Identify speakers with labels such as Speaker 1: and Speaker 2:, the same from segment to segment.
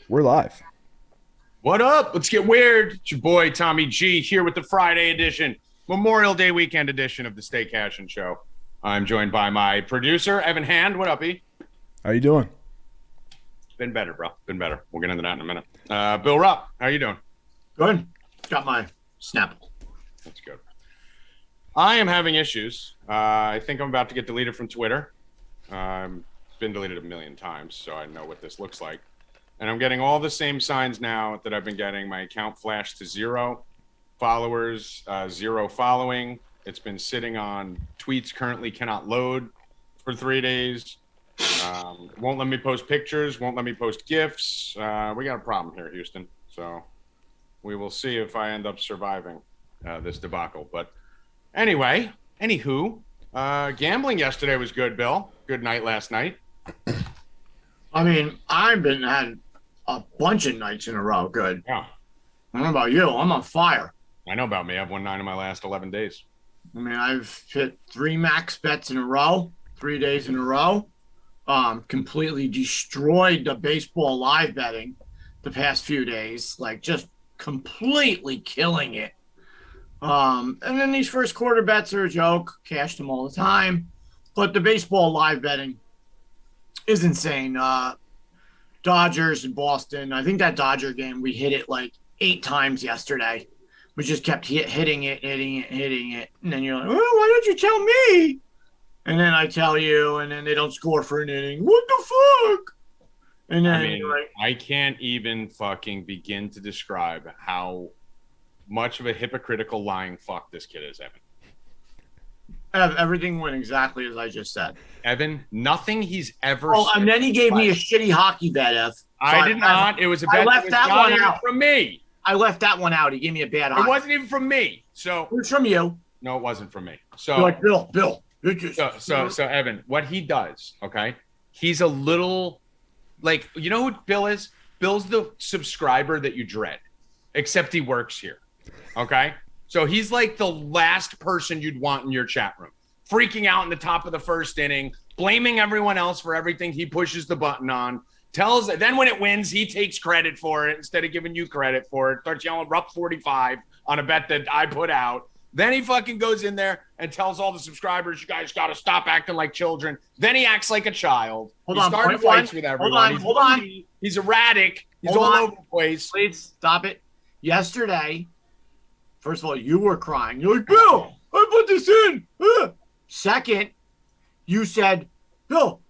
Speaker 1: We're live.
Speaker 2: What up? Let's get weird. It's your boy Tommy G here with the Friday edition, Memorial Day weekend edition of the Stay Cashin show. I'm joined by my producer, Evan Hand. What up, E?
Speaker 1: How you doing?
Speaker 2: Been better, bro. Been better. We'll get into that in a minute. Bill Rupp, how you doing?
Speaker 3: Good. Got my Snapple.
Speaker 2: That's good. I am having issues. I think I'm about to get deleted from Twitter. It's been deleted a million times, so I know what this looks like. And I'm getting all the same signs now that I've been getting. My account flashed to 0 followers, 0 following. It's been sitting on tweets currently cannot load for 3 days. Won't let me post pictures, won't let me post GIFs. We got a problem here, Houston. So we will see if I end up surviving this debacle. But anyway, anywho, gambling yesterday was good, Bill. Good night last night.
Speaker 3: I mean, I've had a bunch of nights in a row. Good.
Speaker 2: Yeah.
Speaker 3: I don't know about you. I'm on fire.
Speaker 2: I know about me. I've won 9 of my last 11 days.
Speaker 3: I mean, I've hit 3 max bets in a row, 3 days in a row. Completely destroyed the baseball live betting the past few days. Like, just completely killing it. And then these first quarter bets are a joke. Cashed them all the time. But the baseball live betting is insane. Dodgers in Boston. I think that Dodger game, we hit it like 8 times yesterday. We just kept hitting it. And then you're like, oh, why don't you tell me? And then I tell you, and then they don't score for an inning. What the fuck? And then you're like,
Speaker 2: I can't even fucking begin to describe how much of a hypocritical lying fuck this kid is, Evan.
Speaker 3: Everything went exactly as I just said.
Speaker 2: Evan, nothing he's ever
Speaker 3: said. And then he gave me a shitty hockey bet, Ev. So
Speaker 2: I did not. It was a bet
Speaker 3: I left that one out
Speaker 2: from me.
Speaker 3: I left that one out. He gave me a bad hockey.
Speaker 2: It wasn't even from me. So
Speaker 3: it was from you.
Speaker 2: No, it wasn't from me. So
Speaker 3: you're like, Bill.
Speaker 2: So Evan, what he does, okay? He's a little like, you know who Bill is? Bill's the subscriber that you dread, except he works here. Okay? So he's like the last person you'd want in your chat room, freaking out in the top of the first inning, blaming everyone else for everything he pushes the button on, then when it wins, he takes credit for it instead of giving you credit for it, starts yelling Rupp 45 on a bet that I put out. Then he fucking goes in there and tells all the subscribers, you guys got to stop acting like children. Then he acts like a child. He started fights with everyone.
Speaker 3: Hold on.
Speaker 2: He's erratic. He's all over the place.
Speaker 3: Please stop it. Yesterday, first of all, you were crying. You're like, Bill, I put this in. Second, you said, Bill,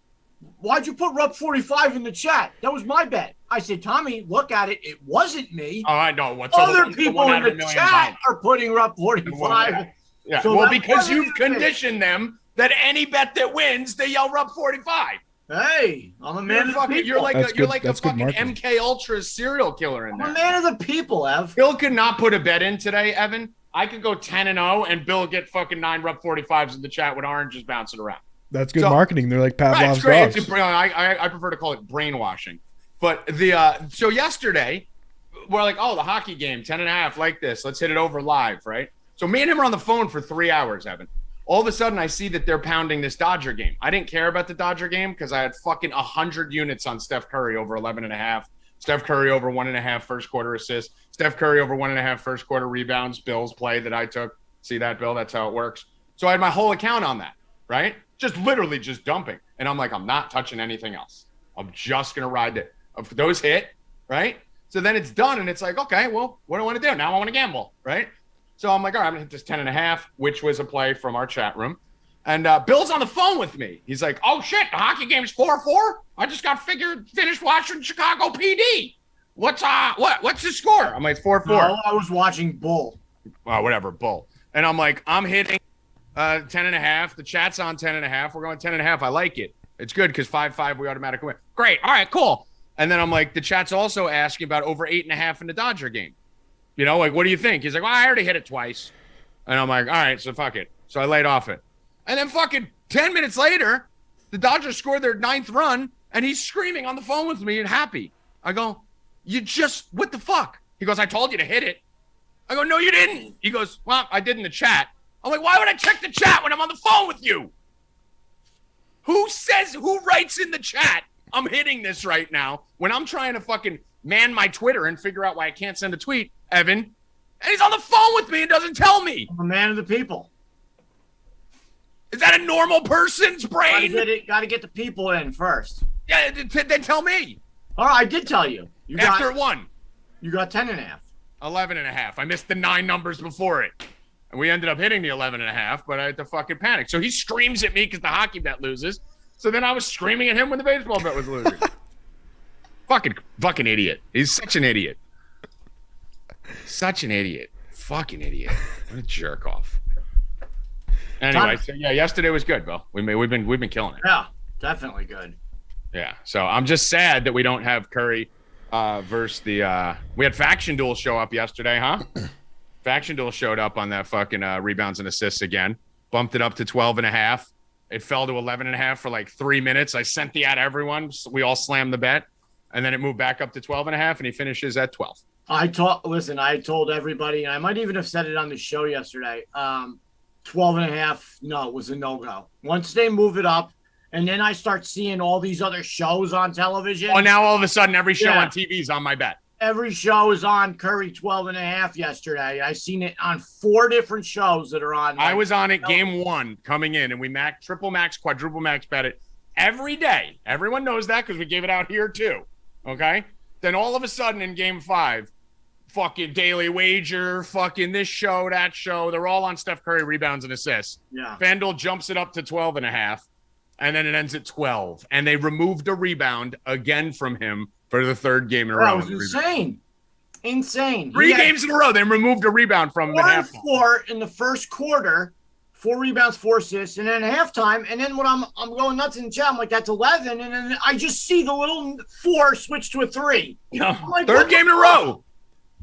Speaker 3: why'd you put Rupp 45 in the chat? That was my bet. I said, Tommy, look at it. It wasn't me.
Speaker 2: Oh, I know.
Speaker 3: Other people in the chat are putting Rupp 45.
Speaker 2: Yeah.
Speaker 3: So
Speaker 2: well, because you've conditioned them that any bet that wins, they yell Rupp 45.
Speaker 3: Hey, I'm a man of the people.
Speaker 2: You're like a fucking MK Ultra serial killer in there.
Speaker 3: I'm a man of the people, Ev.
Speaker 2: Bill could not put a bet in today, Evan. I could go 10-0 and Bill get fucking 9 Rupp 45s in the chat with oranges bouncing around.
Speaker 1: That's good marketing. They're like Pavlov's
Speaker 2: dogs.
Speaker 1: It's
Speaker 2: I prefer to call it brainwashing. But so yesterday, we're like, oh, the hockey game, 10.5, like this. Let's hit it over live, right? So me and him are on the phone for 3 hours, Evan. All of a sudden, I see that they're pounding this Dodger game. I didn't care about the Dodger game because I had fucking 100 units on Steph Curry over 11.5. Steph Curry over 1.5 first quarter assists. Steph Curry over 1.5 first quarter rebounds. Bill's play that I took. See that, Bill? That's how it works. So I had my whole account on that, right? Just literally just dumping. And I'm like, I'm not touching anything else. I'm just going to ride it. If those hit, right? So then it's done. And it's like, okay, well, what do I want to do? Now I want to gamble, right? So I'm like, all right, I'm going to hit this 10.5, which was a play from our chat room. And Bill's on the phone with me. He's like, oh, shit, the hockey game's 4-4? I just got finished watching Chicago PD. What's the score? I'm like, 4-4.
Speaker 3: No, I was watching Bull.
Speaker 2: Whatever, Bull. And I'm like, I'm hitting 10.5. The chat's on 10.5. We're going 10.5. I like it. It's good because 5-5, we automatically win. Great. All right, cool. And then I'm like, the chat's also asking about over 8.5 in the Dodger game. You know, like, what do you think? He's like, well, I already hit it twice. And I'm like, all right, so fuck it. So I laid off it. And then fucking 10 minutes later, the Dodgers scored their 9th run, and he's screaming on the phone with me and happy. I go, what the fuck? He goes, I told you to hit it. I go, no, you didn't. He goes, well, I did in the chat. I'm like, why would I check the chat when I'm on the phone with you? Who writes in the chat, I'm hitting this right now when I'm trying to fucking man my Twitter and figure out why I can't send a tweet, Evan. And he's on the phone with me and doesn't tell me.
Speaker 3: I'm a man of the people.
Speaker 2: Is that a normal person's brain?
Speaker 3: Got to get the people in first.
Speaker 2: Yeah, then tell me.
Speaker 3: All right, I did tell you.
Speaker 2: After it won.
Speaker 3: You got 10.5.
Speaker 2: 11.5. I missed the 9 numbers before it. And we ended up hitting the 11.5, but I had to fucking panic. So he screams at me because the hockey bet loses. So then I was screaming at him when the baseball bet was losing. Fucking idiot. He's such an idiot. Such an idiot. Fucking idiot. What a jerk off. Anyway, so yeah, yesterday was good, Bill. We've been killing it.
Speaker 3: Yeah, definitely good.
Speaker 2: Yeah. So I'm just sad that we don't have Curry versus the we had Faction Duel show up yesterday, huh? Faction Duel showed up on that fucking rebounds and assists again. Bumped it up to 12.5. It fell to 11.5 for like 3 minutes. I sent the ad to everyone. So we all slammed the bet. And then it moved back up to 12.5, and he finishes at 12.
Speaker 3: I told everybody, and I might even have said it on the show yesterday. 12.5, no, was a no-go. Once they move it up, and then I start seeing all these other shows on television.
Speaker 2: Oh, now all of a sudden every show on TV is on my bet.
Speaker 3: Every show is on Curry 12.5 yesterday. I seen it on 4 different shows that are on.
Speaker 2: I was on it game 1 coming in, and we triple max, quadruple max bet it every day. Everyone knows that because we gave it out here too. Okay? Then all of a sudden in game 5, fucking Daily Wager, fucking this show, that show, they're all on Steph Curry rebounds and assists.
Speaker 3: Yeah.
Speaker 2: FanDuel jumps it up to 12.5, and then it ends at 12. And they removed a rebound again from him for the 3rd game in a row.
Speaker 3: That was insane. Insane.
Speaker 2: 3 games in a row, they removed a rebound from him.
Speaker 3: 4 and 4 in the first quarter. 4 rebounds, 4 assists, and then halftime. And then when I'm going nuts in the chat, I'm like, that's 11. And then I just see the little 4 switch to a 3.
Speaker 2: Yeah.
Speaker 3: Like,
Speaker 2: 3rd game in a row.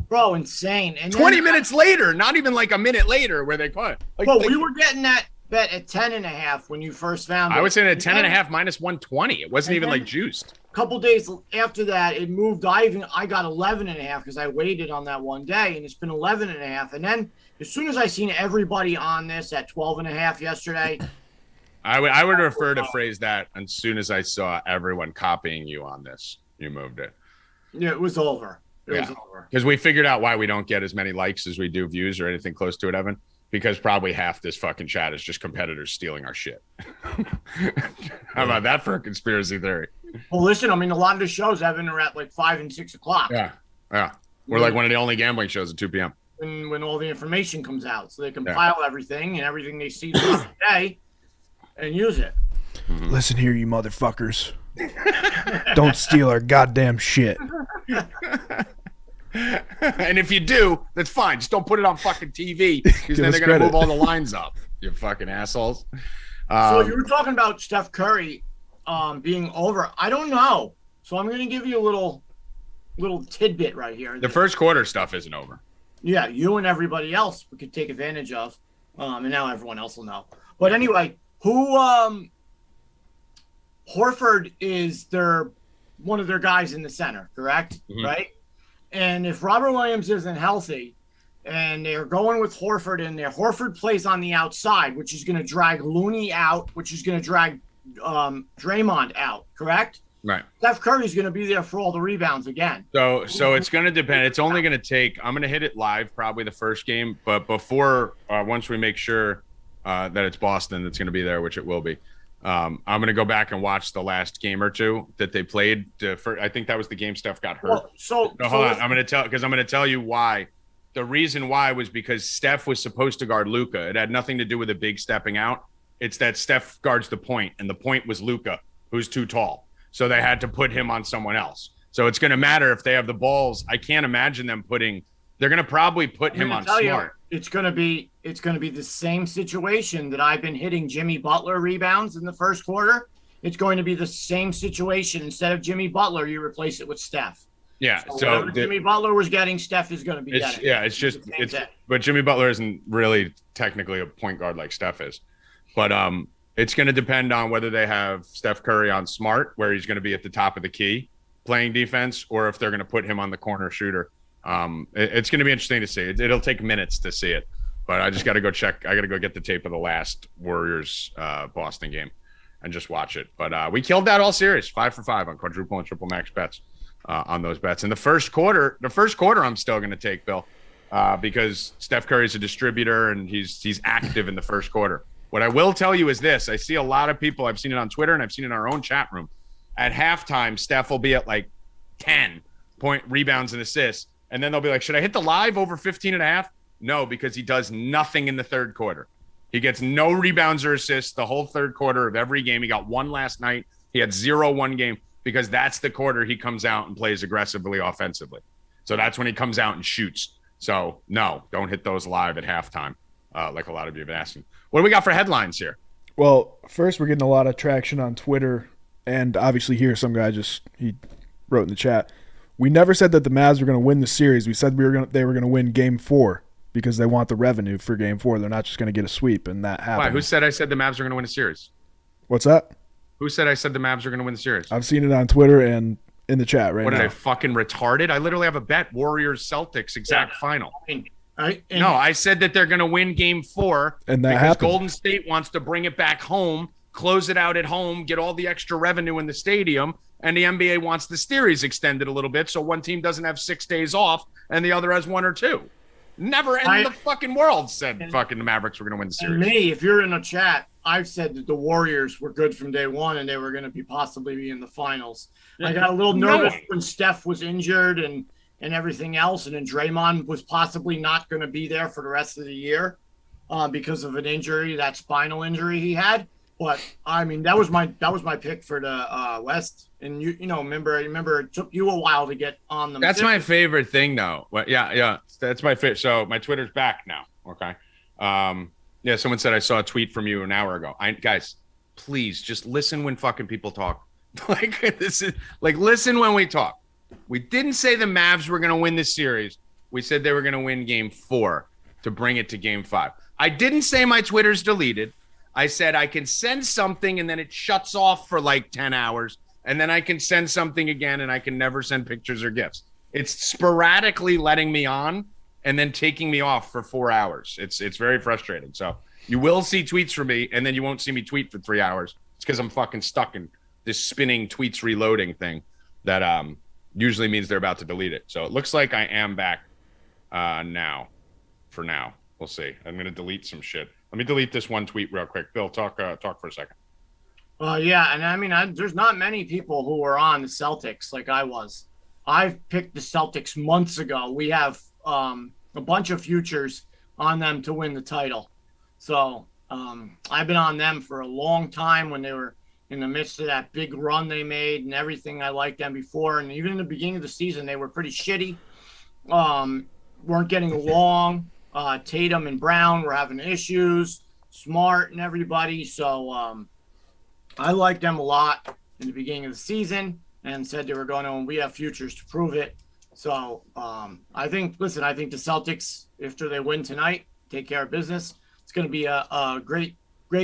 Speaker 3: Bro, insane. And
Speaker 2: 20 minutes later, not even like a minute later where they caught.
Speaker 3: We were getting that bet at 10.5 when you first found it.
Speaker 2: I was saying at 10.5 minus 120. It wasn't even like juiced.
Speaker 3: A couple days after that, it moved. I got 11.5 because I waited on that one day, and it's been 11.5. And then as soon as I seen everybody on this at 12.5 yesterday,
Speaker 2: I would refer to phrase that as soon as I saw everyone copying you on this, you moved it.
Speaker 3: Yeah, it was over. It was over.
Speaker 2: Because we figured out why we don't get as many likes as we do views or anything close to it, Evan. Because probably half this fucking chat is just competitors stealing our shit. How about that for a conspiracy theory?
Speaker 3: Well, listen, I mean, a lot of the shows, Evan, are at like 5 and 6 o'clock.
Speaker 2: Yeah. We're like one of the only gambling shows at 2 p.m.
Speaker 3: When all the information comes out, so they compile everything and everything they see throughout the day and use it.
Speaker 1: Mm-hmm. Listen here, you motherfuckers. Don't steal our goddamn shit.
Speaker 2: And if you do, that's fine. Just don't put it on fucking TV because then they're going to move all the lines up. You fucking assholes.
Speaker 3: So you were talking about Steph Curry being over. I don't know. So I'm going to give you a little tidbit right here.
Speaker 2: The first quarter stuff isn't over.
Speaker 3: Yeah, you and everybody else we could take advantage of. And now everyone else will know. But anyway, Horford is one of their guys in the center, correct? Mm-hmm. Right? And if Robert Williams isn't healthy and they're going with Horford in there, Horford plays on the outside, which is going to drag Looney out, which is going to drag Draymond out, correct?
Speaker 2: Right.
Speaker 3: Steph Curry's going to be there for all the rebounds again.
Speaker 2: So it's going to depend. It's only going to take – I'm going to hit it live probably the first game. But before once we make sure that it's Boston that's going to be there, which it will be, I'm going to go back and watch the last game or two that they played. I think that was the game Steph got hurt.
Speaker 3: Well, so
Speaker 2: hold on. I'm going to tell you why. The reason why was because Steph was supposed to guard Luka. It had nothing to do with a big stepping out. It's that Steph guards the point, and the point was Luka, who's too tall. So they had to put him on someone else. So it's going to matter if they have the balls. I can't imagine them they're going to probably put him on Smart.
Speaker 3: It's going to be the same situation that I've been hitting Jimmy Butler rebounds in the first quarter. It's going to be the same situation. Instead of Jimmy Butler, you replace it with Steph.
Speaker 2: Yeah.
Speaker 3: So Jimmy Butler was getting, Steph is going to be getting.
Speaker 2: Yeah, but Jimmy Butler isn't really technically a point guard like Steph is. But it's going to depend on whether they have Steph Curry on Smart, where he's going to be at the top of the key playing defense, or if they're going to put him on the corner shooter. It's going to be interesting to see. It'll take minutes to see it, but I just got to go check. I got to go get the tape of the last Warriors Boston game and just watch it. But we killed that all series, 5 for 5 on quadruple and triple max bets. on those bets. And the first quarter, I'm still going to take, Bill, because Steph Curry's a distributor and he's active in the first quarter. What I will tell you is this. I see a lot of people, I've seen it on Twitter and I've seen it in our own chat room. At halftime, Steph will be at like 10-point rebounds and assists. And then they'll be like, should I hit the live over 15.5? No, because he does nothing in the third quarter. He gets no rebounds or assists the whole third quarter of every game. He got one last night. He had 0 one game because that's the quarter he comes out and plays aggressively offensively. So that's when he comes out and shoots. So no, don't hit those live at halftime, like a lot of you have been asking. What do we got for headlines here?
Speaker 1: Well, first we're getting a lot of traction on Twitter, and obviously here some guy he wrote in the chat. We never said that the Mavs were going to win the series. We said they were going to win Game 4 because they want the revenue for Game 4. They're not just going to get a sweep, and that happened.
Speaker 2: Why? Who said I said the Mavs are going to win a series?
Speaker 1: What's that?
Speaker 2: Who said I said the Mavs are going to win the series?
Speaker 1: I've seen it on Twitter and in the chat right now.
Speaker 2: What, did I fucking retarded? I literally have a bet, Warriors-Celtics exact final. I said that they're going to win Game 4
Speaker 1: and that
Speaker 2: because
Speaker 1: happened.
Speaker 2: Golden State wants to bring it back home, close it out at home, get all the extra revenue in the stadium, and the NBA wants the series extended a little bit so one team doesn't have 6 days off and the other has 1 or 2. Never in the fucking world said fucking the Mavericks were going to win the series.
Speaker 3: And me, if you're in a chat, I've said that the Warriors were good from day one and they were going to possibly be in the finals. I got a little nervous when Steph was injured and everything else, and then Draymond was possibly not going to be there for the rest of the year because of an injury, that spinal injury he had. But I mean, that was my pick for the West. And you remember it took you a while to get on them.
Speaker 2: That's my favorite thing, though. But yeah, that's my favorite. So my Twitter's back now. Okay. Yeah, someone said I saw a tweet from you an hour ago. Guys, please just listen when fucking people talk. Listen when we talk. We didn't say the Mavs were going to win this series. We said they were going to win Game 4 to bring it to Game 5. I didn't say my Twitter's deleted. I said I can send something and then it shuts off for like 10 hours. And then I can send something again and I can never send pictures or gifts. It's sporadically letting me on and then taking me off for 4 hours. It's very frustrating. So you will see tweets from me and then you won't see me tweet for 3 hours. It's because I'm fucking stuck in this spinning tweets reloading thing that usually means they're about to delete it. So it looks like I am back now. For now, we'll see. I'm going to delete some shit. Let me delete this one tweet real quick. Bill, talk for a second.
Speaker 3: Yeah, and I mean, there's not many people who were on the Celtics like I was. I've picked the Celtics months ago. We have a bunch of futures on them to win the title. So I've been on them for a long time when they were in the midst of that big run they made and everything. I liked them before. And even in the beginning of the season, they were pretty shitty. Weren't getting along. Tatum and Brown were having issues. Smart and everybody. So I liked them a lot in the beginning of the season and said they were going to, and we have futures to prove it. So I think the Celtics, after they win tonight, take care of business. It's going to be a great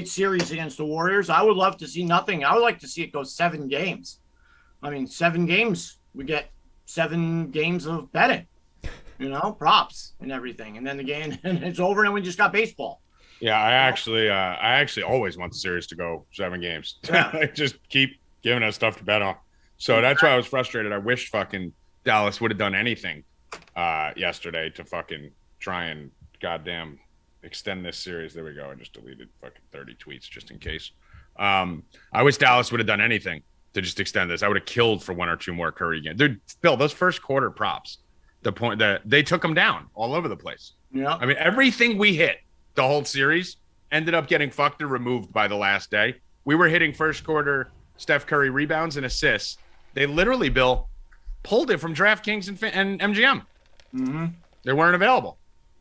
Speaker 3: series against the Warriors. I would love to see nothing. I would like to see it go 7 games. I mean, 7 games, we get 7 games of betting, props and everything. And then the game, and it's over, and we just got baseball.
Speaker 2: Yeah, I actually always want the series to go 7 games. Yeah. Just keep giving us stuff to bet on. So that's why I was frustrated. I wish fucking Dallas would have done anything yesterday to fucking try and goddamn extend this series. There we go. I just deleted fucking 30 tweets just in case. I wish Dallas would have done anything to just extend this. I would have killed for 1 or 2 more Curry games. Dude, Bill, those first quarter props, the point that they took them down all over the place.
Speaker 3: Yeah.
Speaker 2: I mean, everything we hit the whole series ended up getting fucked and removed by the last day. We were hitting first quarter Steph Curry rebounds and assists. They literally, Bill, pulled it from DraftKings and MGM.
Speaker 3: Mm-hmm.
Speaker 2: They weren't available.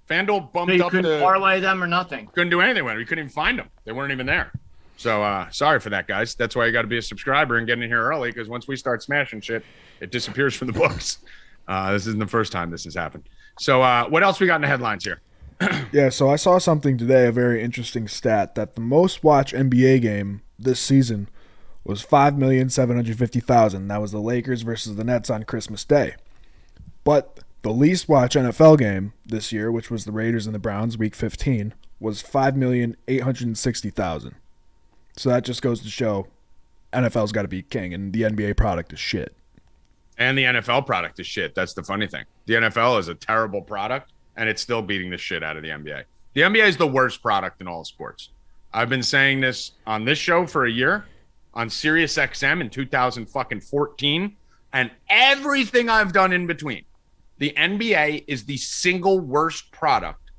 Speaker 2: FanDuel bumped up the...
Speaker 3: couldn't parlay them or nothing.
Speaker 2: Couldn't do anything with it. We couldn't even find them. They weren't even there. So sorry for that, guys. That's why you got to be a subscriber and get in here early, because once we start smashing shit, it disappears from the books. This isn't the first time this has happened. So what else we got in the headlines here?
Speaker 1: Yeah, so I saw something today, a very interesting stat, that the most watched NBA game this season was 5,750,000. That was the Lakers versus the Nets on Christmas Day. But the least watched NFL game this year, which was the Raiders and the Browns, Week 15, was 5,860,000. So that just goes to show NFL's got to be king, and the NBA product is shit.
Speaker 2: And the NFL product is shit. That's the funny thing. The NFL is a terrible product, and it's still beating the shit out of the NBA. The NBA is the worst product in all sports. I've been saying this on this show for a year, on Sirius XM in 2014, and everything I've done in between. The NBA is the single worst product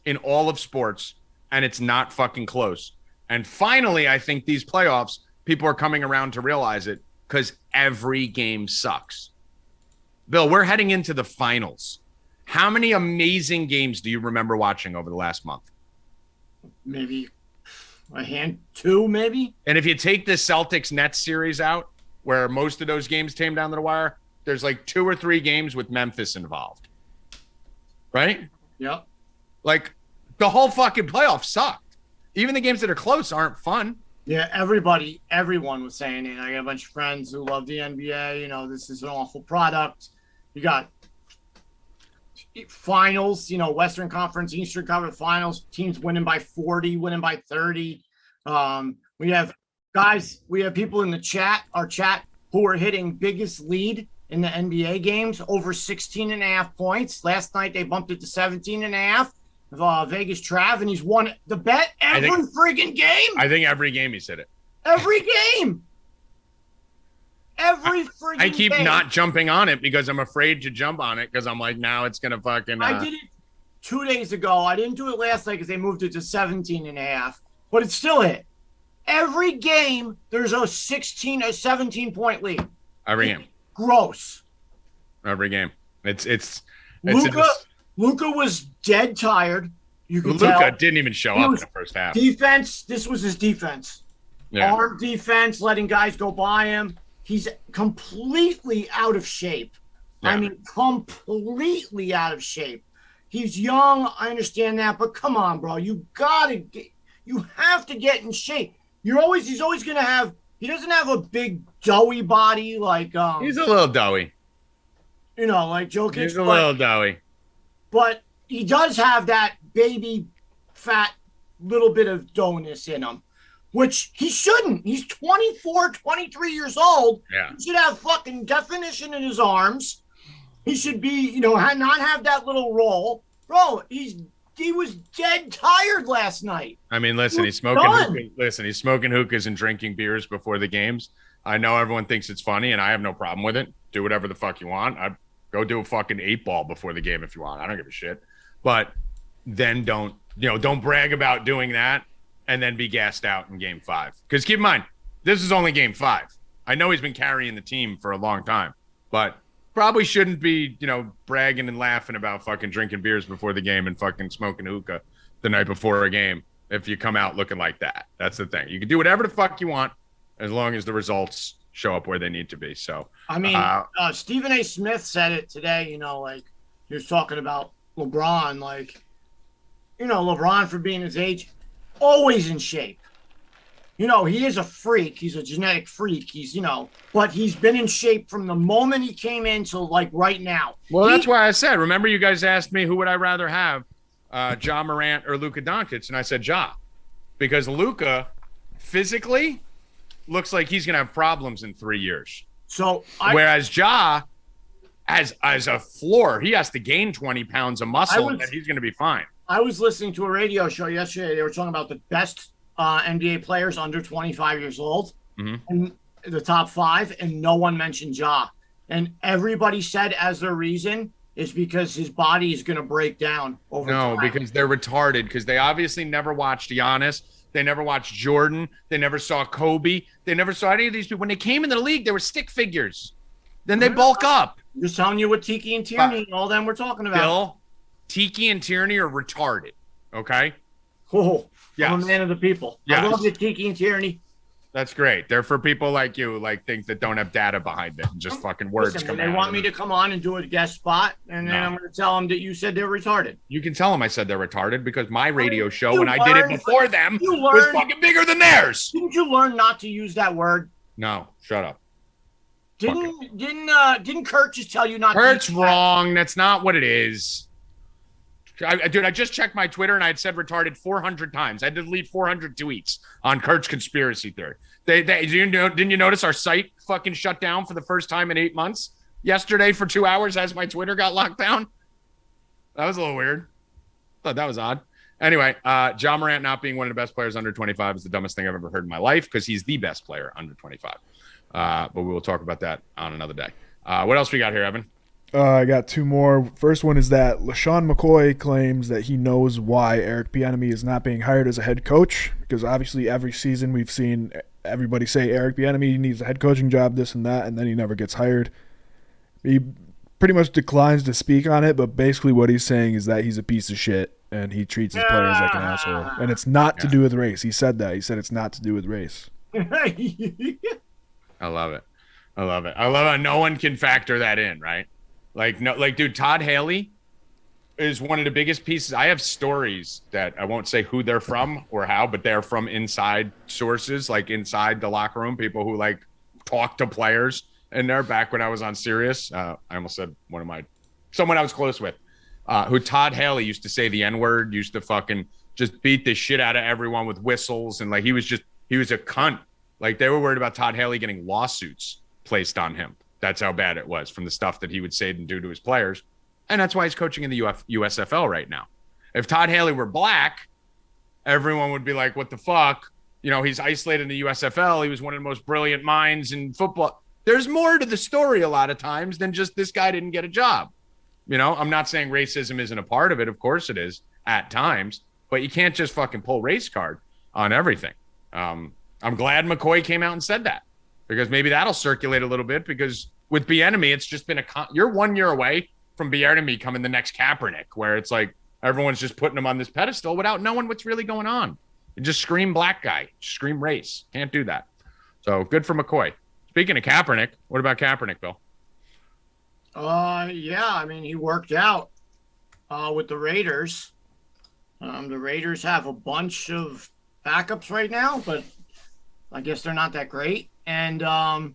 Speaker 2: in all of sports, and it's not fucking close. And finally, I think these playoffs, people are coming around to realize it because every game sucks. Bill, we're heading into the finals. How many amazing games do you remember watching over the last month?
Speaker 3: Maybe two, maybe.
Speaker 2: And if you take the Celtics Nets series out, where most of those games came down to the wire, there's like 2 or 3 games with Memphis involved. Right?
Speaker 3: Yep.
Speaker 2: Like, the whole fucking playoffs sucked. Even the games that are close aren't fun.
Speaker 3: Yeah, everyone was saying it. I got a bunch of friends who love the NBA. You know, this is an awful product. You got finals, Western Conference, Eastern Conference finals, teams winning by 40, winning by 30. We have people in the chat, our chat, who are hitting biggest lead in the NBA games, over 16.5 points. Last night, they bumped it to 17.5. Vegas Trav, and he's won the bet every friggin' game.
Speaker 2: I think every game he's hit it.
Speaker 3: Every game. Every friggin' game.
Speaker 2: I keep not jumping on it because I'm afraid to jump on it because I'm like, now it's going to fucking...
Speaker 3: I did it 2 days ago. I didn't do it last night because they moved it to 17.5, but it still hit. Every game, there's a 16 or 17-point lead.
Speaker 2: Every game.
Speaker 3: Gross.
Speaker 2: Every game. It's
Speaker 3: Luka was dead tired. You could
Speaker 2: tell.
Speaker 3: Luka
Speaker 2: didn't even show up in the first half.
Speaker 3: Defense, this was his defense.
Speaker 2: Yeah.
Speaker 3: Arm defense, letting guys go by him. He's completely out of shape. Yeah. I mean, completely out of shape. He's young, I understand that, but come on, bro. You have to get in shape. He's always gonna have. He doesn't have a big doughy body like.
Speaker 2: He's a little doughy.
Speaker 3: Like Jokic.
Speaker 2: He's a little doughy.
Speaker 3: But he does have that baby fat little bit of doughness in him, which he shouldn't. He's 24, 23 years old.
Speaker 2: Yeah.
Speaker 3: He should have fucking definition in his arms. He should be, not have that little roll. Bro, he was dead tired last night.
Speaker 2: I mean, listen, he's smoking hookahs and drinking beers before the games. I know everyone thinks it's funny, and I have no problem with it. Do whatever the fuck you want. Go do a fucking 8-ball before the game if you want. I don't give a shit. But then don't brag about doing that and then be gassed out in game 5. Because keep in mind, this is only game 5. I know he's been carrying the team for a long time, but probably shouldn't be, bragging and laughing about fucking drinking beers before the game and fucking smoking hookah the night before a game if you come out looking like that. That's the thing. You can do whatever the fuck you want as long as the results show up where they need to be. So
Speaker 3: I mean, Stephen A. Smith said it today, he was talking about LeBron, LeBron for being his age, always in shape. He is a freak. He's a genetic freak. He's, but he's been in shape from the moment he came in to right now.
Speaker 2: Well, that's why I said, remember you guys asked me who would I rather have, Ja Morant or Luka Doncic? And I said Ja, because Luka physically looks like he's going to have problems in 3 years. Whereas Ja, as a floor, he has to gain 20 pounds of muscle and he's going to be fine.
Speaker 3: I was listening to a radio show yesterday. They were talking about the best NBA players under 25 years old, and the top 5, and no one mentioned Ja. And everybody said as their reason is because his body is going to break down over time.
Speaker 2: No, because they're retarded, because they obviously never watched Giannis. They never watched Jordan. They never saw Kobe. They never saw any of these people. When they came into the league, they were stick figures. Then they bulk up.
Speaker 3: I'm just telling you what Tiki and Tierney and all them we're talking about.
Speaker 2: Bill, Tiki and Tierney are retarded. Okay?
Speaker 3: Oh, yes. I'm a man of the people. Yes. I love you, Tiki and Tierney.
Speaker 2: That's great. They're for people like you, like things that don't have data behind it and just fucking words come out.
Speaker 3: They want me to come on and do a guest spot, and then I'm going to tell them that you said they're retarded.
Speaker 2: You can tell them I said they're retarded because my radio show, when I did it before them, was fucking bigger than theirs.
Speaker 3: Didn't you learn not to use that word?
Speaker 2: No, shut up.
Speaker 3: Didn't Kurt just tell you not to?
Speaker 2: Kurt's wrong. That's not what it is. Dude, I just checked my Twitter and I had said retarded 400 times. I had to delete 400 tweets on Kurt's conspiracy theory. Didn't you notice our site fucking shut down for the first time in 8 months yesterday for 2 hours as my Twitter got locked down. That was a little weird. Thought that was odd. Anyway, Ja Morant not being one of the best players under 25 is the dumbest thing I've ever heard in my life because he's the best player under 25. But we will talk about that on another day. What else we got here, Evan?
Speaker 1: I got two more. First one is that LaShawn McCoy claims that he knows why Eric Bieniemy is not being hired as a head coach because obviously every season we've seen everybody say Eric Bieniemy needs a head coaching job, this and that, and then he never gets hired. He pretty much declines to speak on it, but basically what he's saying is that he's a piece of shit and he treats his players like an asshole. And it's not to do with race. He said that. He said it's not to do with race.
Speaker 2: I love it. I love it. I love how no one can factor that in, right? Dude, Todd Haley is one of the biggest pieces. I have stories that I won't say who they're from or how, but they're from inside sources, like inside the locker room, people who like talk to players in there back when I was on Sirius. I almost said someone I was close with, who Todd Haley used to say the N-word, used to fucking just beat the shit out of everyone with whistles. And like, he was a cunt. Like they were worried about Todd Haley getting lawsuits placed on him. That's how bad it was from the stuff that he would say and do to his players. And that's why he's coaching in the USFL right now. If Todd Haley were black, everyone would be like, what the fuck? You know, he's isolated in the USFL. He was one of the most brilliant minds in football. There's more to the story a lot of times than just this guy didn't get a job. You know, I'm not saying racism isn't a part of it. Of course it is at times. But you can't just fucking pull race card on everything. I'm glad McCoy came out and said that. Because maybe that'll circulate a little bit because with Bieniemy, it's just been you're 1 year away from Bieniemy coming the next Kaepernick, where it's like everyone's just putting him on this pedestal without knowing what's really going on. You just scream black guy, scream race. Can't do that. So good for McCoy. Speaking of Kaepernick, what about Kaepernick, Bill?
Speaker 3: Yeah, I mean, he worked out with the Raiders. The Raiders have a bunch of backups right now, but I guess they're not that great. And I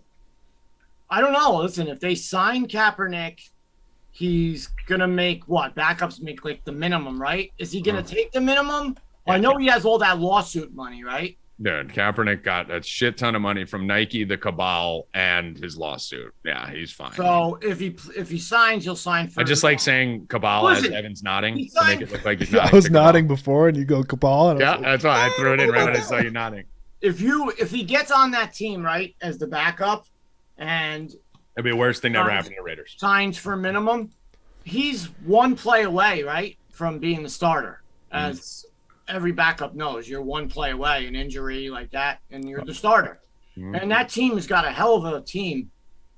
Speaker 3: don't know. Listen, if they sign Kaepernick, he's going to make what? Backups make like the minimum, right? Is he going to take the minimum? Well, I know he has all that lawsuit money, right?
Speaker 2: Dude, Kaepernick got a shit ton of money from Nike, the cabal, and his lawsuit. Yeah, he's fine.
Speaker 3: So if he signs, he'll sign for.
Speaker 2: I just like saying cabal as Evan's nodding to make it look like he's nodding.
Speaker 1: I was nodding before, and you go cabal. And
Speaker 2: yeah, that's why I threw it in right when I saw you nodding.
Speaker 3: If he gets on that team, right, as the backup, and
Speaker 2: it'd be the worst thing that ever happened to the Raiders.
Speaker 3: Signs for minimum, he's one play away, right, from being the starter. As every backup knows, you're one play away, an injury like that, and you're the starter. And that team has got a hell of a team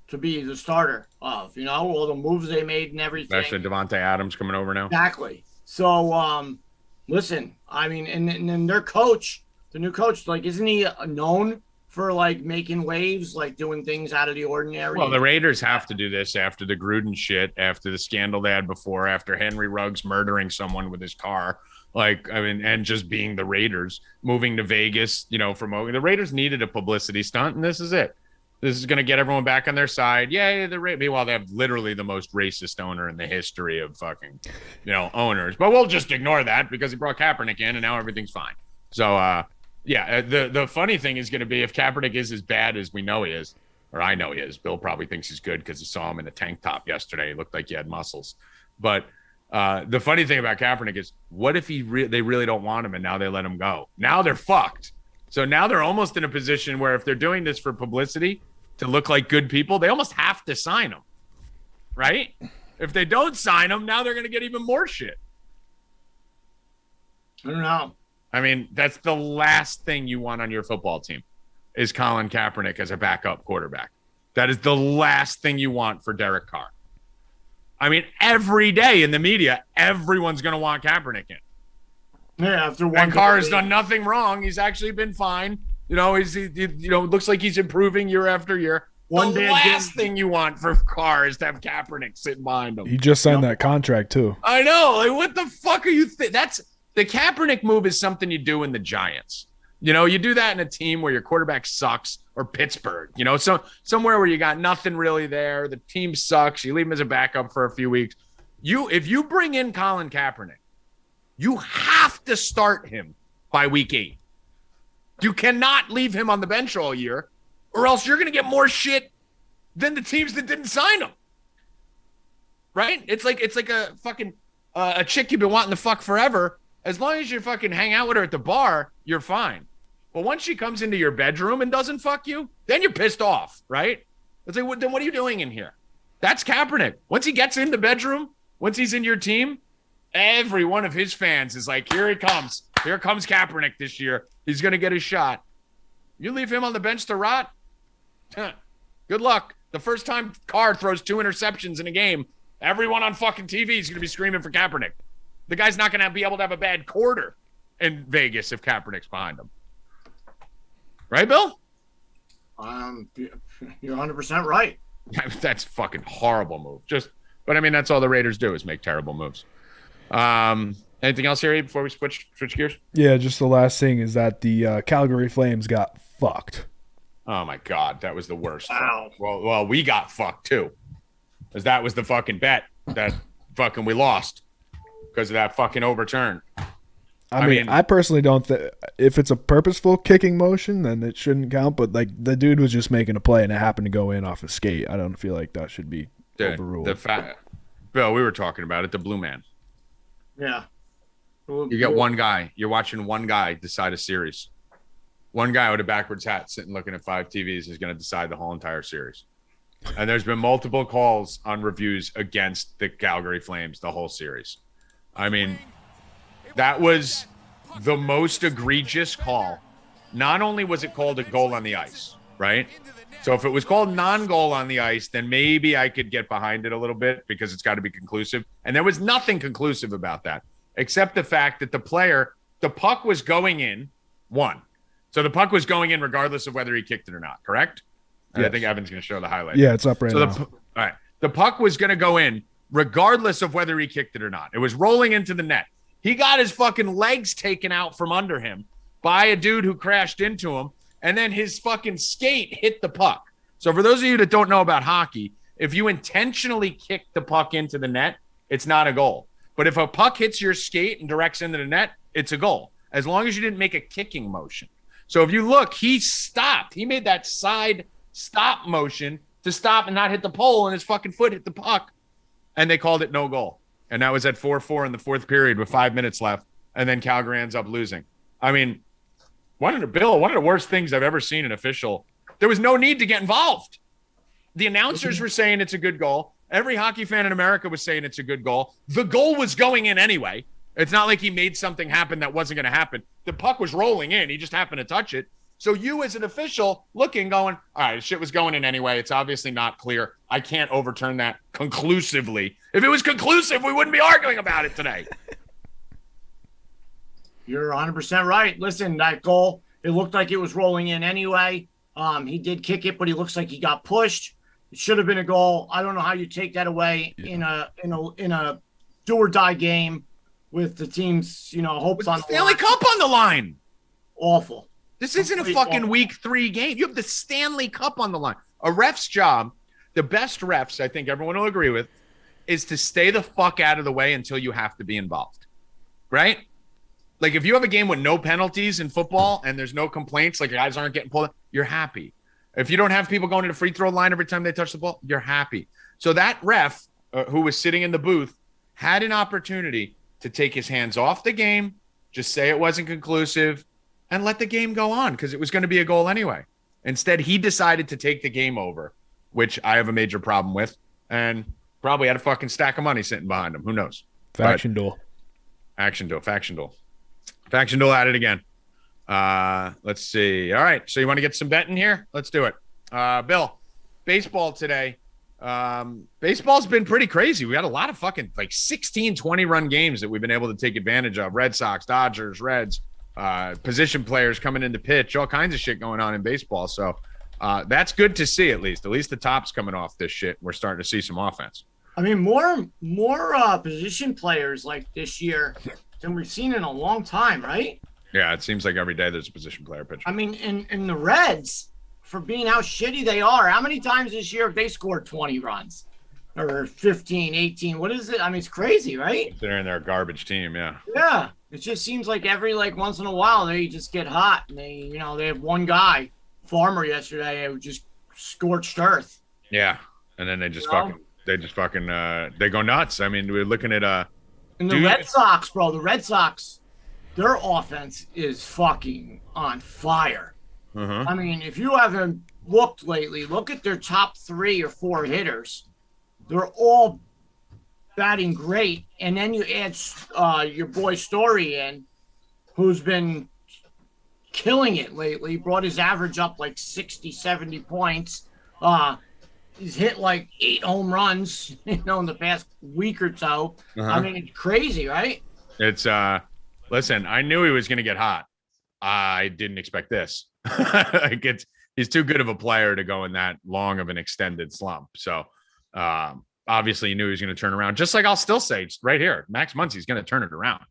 Speaker 3: to be the starter of, you know, all the moves they made and everything.
Speaker 2: Especially Devontae Adams coming over now.
Speaker 3: Exactly. So, listen, I mean, and their coach, the new coach, like, isn't he known for, like, making waves, like, doing things out of the ordinary?
Speaker 2: Well, the Raiders have to do this after the Gruden shit, after the scandal they had before, after Henry Ruggs murdering someone with his car. Like, I mean, and just being the Raiders, moving to Vegas, you know, the Raiders needed a publicity stunt, and this is it. This is going to get everyone back on their side. Yay, meanwhile, they have literally the most racist owner in the history of fucking, you know, owners. But we'll just ignore that because he brought Kaepernick in, and now everything's fine. So, yeah, the funny thing is going to be if Kaepernick is as bad as we know he is, or I know he is. Bill probably thinks he's good because he saw him in a tank top yesterday. He looked like he had muscles. But the funny thing about Kaepernick is, what if they really don't want him and now they let him go? Now they're fucked. So now they're almost in a position where if they're doing this for publicity to look like good people, they almost have to sign him, right? If they don't sign him, now they're going to get even more shit.
Speaker 3: I don't know.
Speaker 2: I mean, that's the last thing you want on your football team is Colin Kaepernick as a backup quarterback. That is the last thing you want for Derek Carr. I mean, every day in the media, everyone's going to want Kaepernick in.
Speaker 3: Yeah, after one.
Speaker 2: And Carr has done nothing wrong. He's actually been fine. You know, looks like he's improving year after year. The last thing you want for Carr is to have Kaepernick sitting behind him.
Speaker 1: He just signed that contract too.
Speaker 2: I know. Like, what the fuck are you? That's the Kaepernick move is something you do in the Giants. You know, you do that in a team where your quarterback sucks, or Pittsburgh. You know, so somewhere where you got nothing really there. The team sucks. You leave him as a backup for a few weeks. If you bring in Colin Kaepernick, you have to start him by week 8. You cannot leave him on the bench all year, or else you're going to get more shit than the teams that didn't sign him. right? It's like a fucking a chick you've been wanting to fuck forever. As long as you fucking hang out with her at the bar, you're fine. But once she comes into your bedroom and doesn't fuck you, then you're pissed off, right? It's like, then what are you doing in here? That's Kaepernick. Once he gets in the bedroom, once he's in your team, every one of his fans is like, here he comes. Here comes Kaepernick this year. He's going to get his shot. You leave him on the bench to rot? Good luck. The first time Carr throws 2 interceptions in a game, everyone on fucking TV is going to be screaming for Kaepernick. The guy's not going to be able to have a bad quarter in Vegas if Kaepernick's behind him. Right, Bill?
Speaker 3: You're 100% right.
Speaker 2: That's fucking horrible move. But I mean, that's all the Raiders do is make terrible moves. Anything else here before we switch gears?
Speaker 1: Yeah, just the last thing is that the Calgary Flames got fucked.
Speaker 2: Oh my God, that was the worst.
Speaker 3: Wow.
Speaker 2: Well, we got fucked too, because that was the fucking bet that fucking we lost because of that fucking overturn.
Speaker 1: I mean, I personally don't think if it's a purposeful kicking motion, then it shouldn't count. But like the dude was just making a play and it happened to go in off a skate. I don't feel like that should be overruled.
Speaker 2: Bill, we were talking about it. The blue man.
Speaker 3: Yeah.
Speaker 2: You get one guy. You're watching one guy decide a series. One guy with a backwards hat sitting looking at 5 TVs is going to decide the whole entire series. And there's been multiple calls on reviews against the Calgary Flames the whole series. I mean, that was the most egregious call. Not only was it called a goal on the ice, right? So if it was called non-goal on the ice, then maybe I could get behind it a little bit because it's got to be conclusive. And there was nothing conclusive about that, except the fact that the puck was going in, one. So the puck was going in regardless of whether he kicked it or not, correct? And
Speaker 1: yes.
Speaker 2: I think Evan's going to show the highlight.
Speaker 1: Yeah, it's up right now.
Speaker 2: All right. The puck was going to go in regardless of whether he kicked it or not. It was rolling into the net. He got his fucking legs taken out from under him by a dude who crashed into him, and then his fucking skate hit the puck. So for those of you that don't know about hockey, if you intentionally kick the puck into the net, it's not a goal. But if a puck hits your skate and directs into the net, it's a goal, as long as you didn't make a kicking motion. So if you look, he stopped. He made that side stop motion to stop and not hit the pole, and his fucking foot hit the puck, and they called it no goal. And that was at 4-4 in the fourth period with 5 minutes left, and then Calgary ends up losing. I mean, one of the worst things I've ever seen an official. There was no need to get involved. The announcers were saying it's a good goal. Every hockey fan in America was saying it's a good goal. The goal was going in anyway. It's not like he made something happen that wasn't going to happen. The puck was rolling in. He just happened to touch it. So you as an official looking, going, all right, shit was going in anyway. It's obviously not clear. I can't overturn that conclusively. If it was conclusive, we wouldn't be arguing about it today.
Speaker 3: You're 100% right. Listen, that goal, it looked like it was rolling in anyway. He did kick it, but he looks like he got pushed. It should have been a goal. I don't know how you take that away in a do or die game with the team's, hopes on the
Speaker 2: Stanley
Speaker 3: line.
Speaker 2: Cup on the line.
Speaker 3: Awful.
Speaker 2: This isn't a fucking week 3 game. You have the Stanley Cup on the line. A ref's job, the best refs, I think everyone will agree with, is to stay the fuck out of the way until you have to be involved. Right? Like if you have a game with no penalties in football and there's no complaints, like guys aren't getting pulled, you're happy. If you don't have people going to the free throw line every time they touch the ball, you're happy. So that ref who was sitting in the booth had an opportunity to take his hands off the game, just say it wasn't conclusive, and let the game go on because it was going to be a goal anyway. Instead, he decided to take the game over, which I have a major problem with, and probably had a fucking stack of money sitting behind him. Who knows?
Speaker 1: Faction duel.
Speaker 2: Faction duel at it again. Let's see. All right. So you want to get some betting here? Let's do it. Bill, baseball today. Baseball's been pretty crazy. We had a lot of fucking 16, 20-run games that we've been able to take advantage of. Red Sox, Dodgers, Reds, position players coming in to pitch, all kinds of shit going on in baseball. So that's good to see at least. At least the top's coming off this shit. We're starting to see some offense.
Speaker 3: I mean, more position players like this year than we've seen in a long time, right?
Speaker 2: Yeah, it seems like every day there's a position player pitcher.
Speaker 3: I mean, in the Reds, for being how shitty they are, how many times this year have they scored 20 runs? Or 15, 18? What is it? I mean, it's crazy, right?
Speaker 2: They're in their garbage team, yeah.
Speaker 3: Yeah. It just seems like every, once in a while, they just get hot. And they have one guy, Farmer yesterday, who just scorched earth.
Speaker 2: Yeah. And then they just They just fucking they go nuts. I mean, we're looking at
Speaker 3: and the Red Sox, bro. The Red Sox, their offense is fucking on fire. I mean, if you haven't looked lately, look at their top 3 or 4 hitters. They're all batting great, and then you add your boy Story in, who's been killing it lately, brought his average up like 60, 70 points. He's hit like 8 home runs, in the past week or so. I mean, it's crazy, right?
Speaker 2: It's listen, I knew he was going to get hot. I didn't expect this. He's too good of a player to go in that long of an extended slump. So obviously you knew he was going to turn around. Just like I'll still say right here, Max Muncy's going to turn it around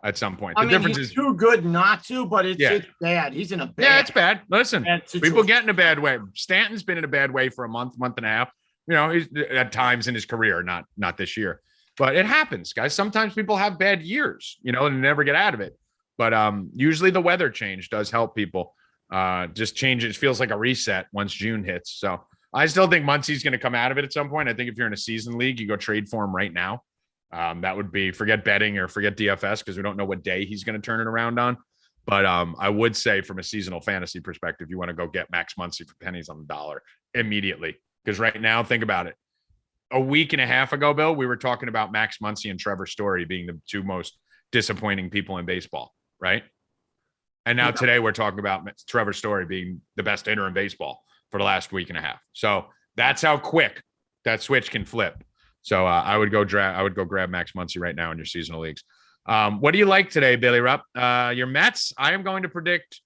Speaker 2: at some point. The difference
Speaker 3: he's
Speaker 2: is
Speaker 3: too good not to, but it's bad. He's in a bad.
Speaker 2: Yeah, it's bad. Listen, people get in a bad way. Stanton's been in a bad way for a month and a half. He's at times in his career, not this year, but it happens, guys. Sometimes people have bad years, and never get out of it. But usually the weather change does help people. Just change it. It feels like a reset once June hits. So I still think Muncy's going to come out of it at some point. I think if you're in a season league, you go trade for him right now. That would be forget betting or forget DFS because we don't know what day he's going to turn it around on. But I would say from a seasonal fantasy perspective, you want to go get Max Muncy for pennies on the dollar immediately. Because right now, think about it. A week and a half ago, Bill, we were talking about Max Muncy and Trevor Story being the 2 most disappointing people in baseball, right? And now today we're talking about Trevor Story being the best hitter in baseball for the last week and a half. So that's how quick that switch can flip. So I would go grab Max Muncy right now in your seasonal leagues. What do you like today, Billy Rupp? Your Mets, I am going to predict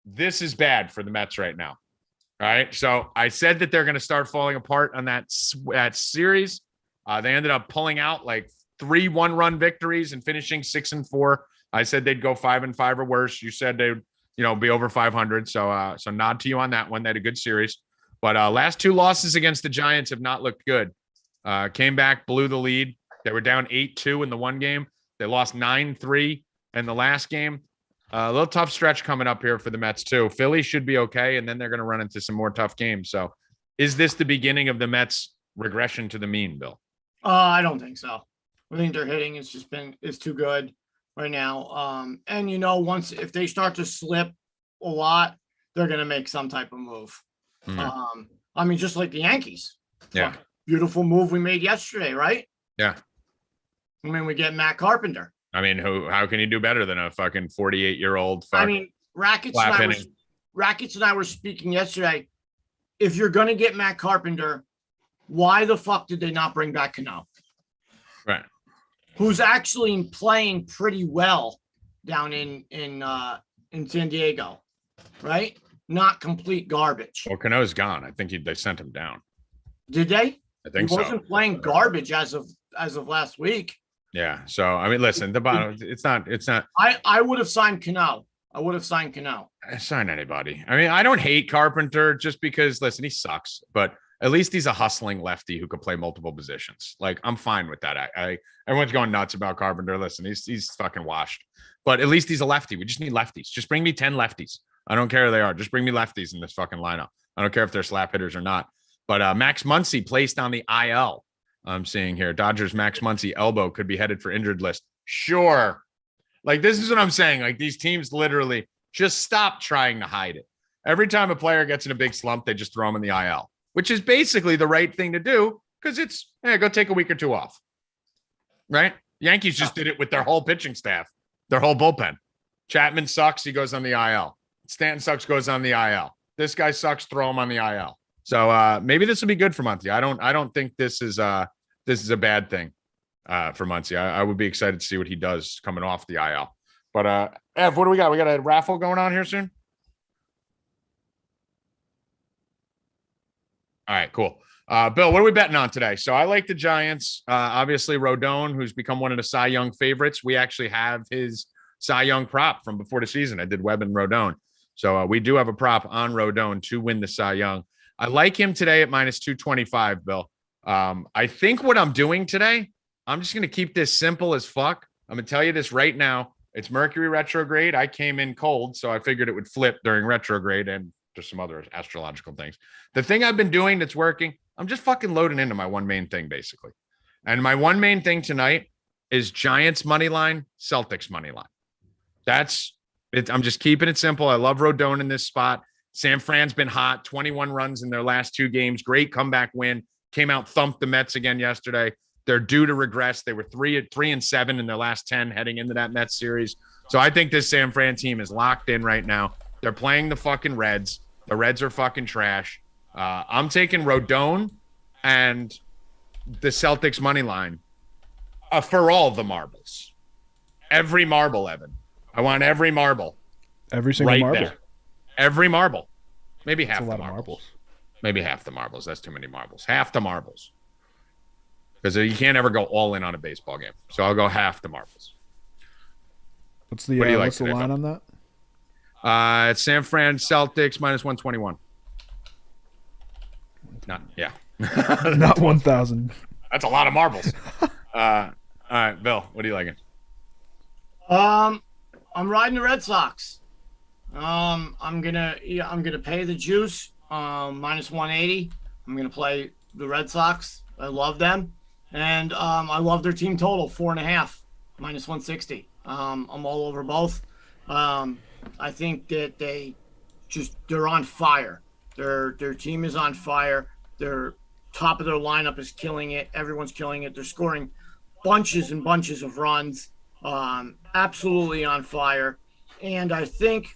Speaker 2: this is bad for the Mets right now. All right. So I said that they're going to start falling apart on that series. They ended up pulling out like 3 1-run victories and finishing 6-4. I said they'd go 5-5 or worse. You said they'd, be over 500. So nod to you on that one. They had a good series, but last 2 losses against the Giants have not looked good. Came back, blew the lead. They were down 8-2 in the one game. They lost 9-3 in the last game. A little tough stretch coming up here for the Mets too. Philly should be okay, and then they're going to run into some more tough games. So, is this the beginning of the Mets' regression to the mean, Bill?
Speaker 3: I don't think so. I think their hitting is too good right now. And if they start to slip a lot, they're going to make some type of move. Just like the Yankees.
Speaker 2: Yeah.
Speaker 3: Beautiful move we made yesterday, right?
Speaker 2: Yeah.
Speaker 3: We get Matt Carpenter.
Speaker 2: How can you do better than a fucking 48-year-old?
Speaker 3: Rackets and I were speaking yesterday. If you're going to get Matt Carpenter, why the fuck did they not bring back Cano?
Speaker 2: Right.
Speaker 3: Who's actually playing pretty well down in San Diego, right? Not complete garbage.
Speaker 2: Well, Cano's gone. I think they sent him down.
Speaker 3: Did they?
Speaker 2: I think so.
Speaker 3: He wasn't playing garbage as of last week.
Speaker 2: Yeah. So listen, the bottom. It's not.
Speaker 3: I would have signed Cano.
Speaker 2: I sign anybody. I don't hate Carpenter just because listen, he sucks, but at least he's a hustling lefty who could play multiple positions. Like I'm fine with that. Everyone's going nuts about Carpenter. Listen, he's fucking washed, but at least he's a lefty. We just need lefties. Just bring me 10 lefties. I don't care who they are. Just bring me lefties in this fucking lineup. I don't care if they're slap hitters or not. But Max Muncy placed on the IL. I'm seeing here. Dodgers Max Muncy elbow could be headed for injured list. Sure. Like, this is what I'm saying. Like, these teams literally just stop trying to hide it. Every time a player gets in a big slump, they just throw him in the IL, which is basically the right thing to do because it's, go take a week or 2 off. Right? Yankees just did it with their whole pitching staff, their whole bullpen. Chapman sucks. He goes on the IL. Stanton sucks, goes on the IL. This guy sucks, throw him on the IL. So maybe this will be good for Muncy. I don't think this is a bad thing for Muncy. I would be excited to see what he does coming off the IL. But Ev, what do we got? We got a raffle going on here soon. All right, cool. Bill, what are we betting on today? So I like the Giants. Obviously, Rodon, who's become one of the Cy Young favorites. We actually have his Cy Young prop from before the season. I did Webb and Rodon. So we do have a prop on Rodon to win the Cy Young. I like him today at -225, Bill. I think what I'm doing today, I'm just going to keep this simple as fuck. I'm going to tell you this right now. It's Mercury retrograde. I came in cold, so I figured it would flip during retrograde and there's some other astrological things. The thing I've been doing that's working, I'm just fucking loading into my one main thing, basically. And my one main thing tonight is Giants money line, Celtics money line. That's it. I'm just keeping it simple. I love Rodon in this spot. San Fran's been hot, 21 runs in their last 2 games. Great comeback win. Came out, thumped the Mets again yesterday. They're due to regress. They were 3-7 in their last 10 heading into that Mets series. So I think this San Fran team is locked in right now. They're playing the fucking Reds. The Reds are fucking trash. I'm taking Rodon and the Celtics money line for all the marbles. Every marble, Evan. I want every marble.
Speaker 1: Every single
Speaker 2: right
Speaker 1: marble.
Speaker 2: There. Every marble. Maybe half
Speaker 1: That's a
Speaker 2: the
Speaker 1: lot of
Speaker 2: marbles.
Speaker 1: marbles.
Speaker 2: Maybe half the marbles. That's too many marbles. Half the marbles. Because you can't ever go all in on a baseball game. So I'll go half the marbles.
Speaker 1: What's the,
Speaker 2: What do you like
Speaker 1: what's the
Speaker 2: today,
Speaker 1: line
Speaker 2: Bill?
Speaker 1: on that?
Speaker 2: It's San Fran Celtics minus 121. Yeah.
Speaker 1: Not 1,000.
Speaker 2: That's a lot of marbles. All right, Bill, what are you liking?
Speaker 3: I'm riding the Red Sox. I'm gonna pay the juice, minus 180. I'm gonna play the Red Sox. I love them, and I love their team total 4.5, minus 160. I'm all over both. I think that they're on fire. Their team is on fire. Their top of their lineup is killing it. Everyone's killing it. They're scoring bunches and bunches of runs. Absolutely on fire. And I think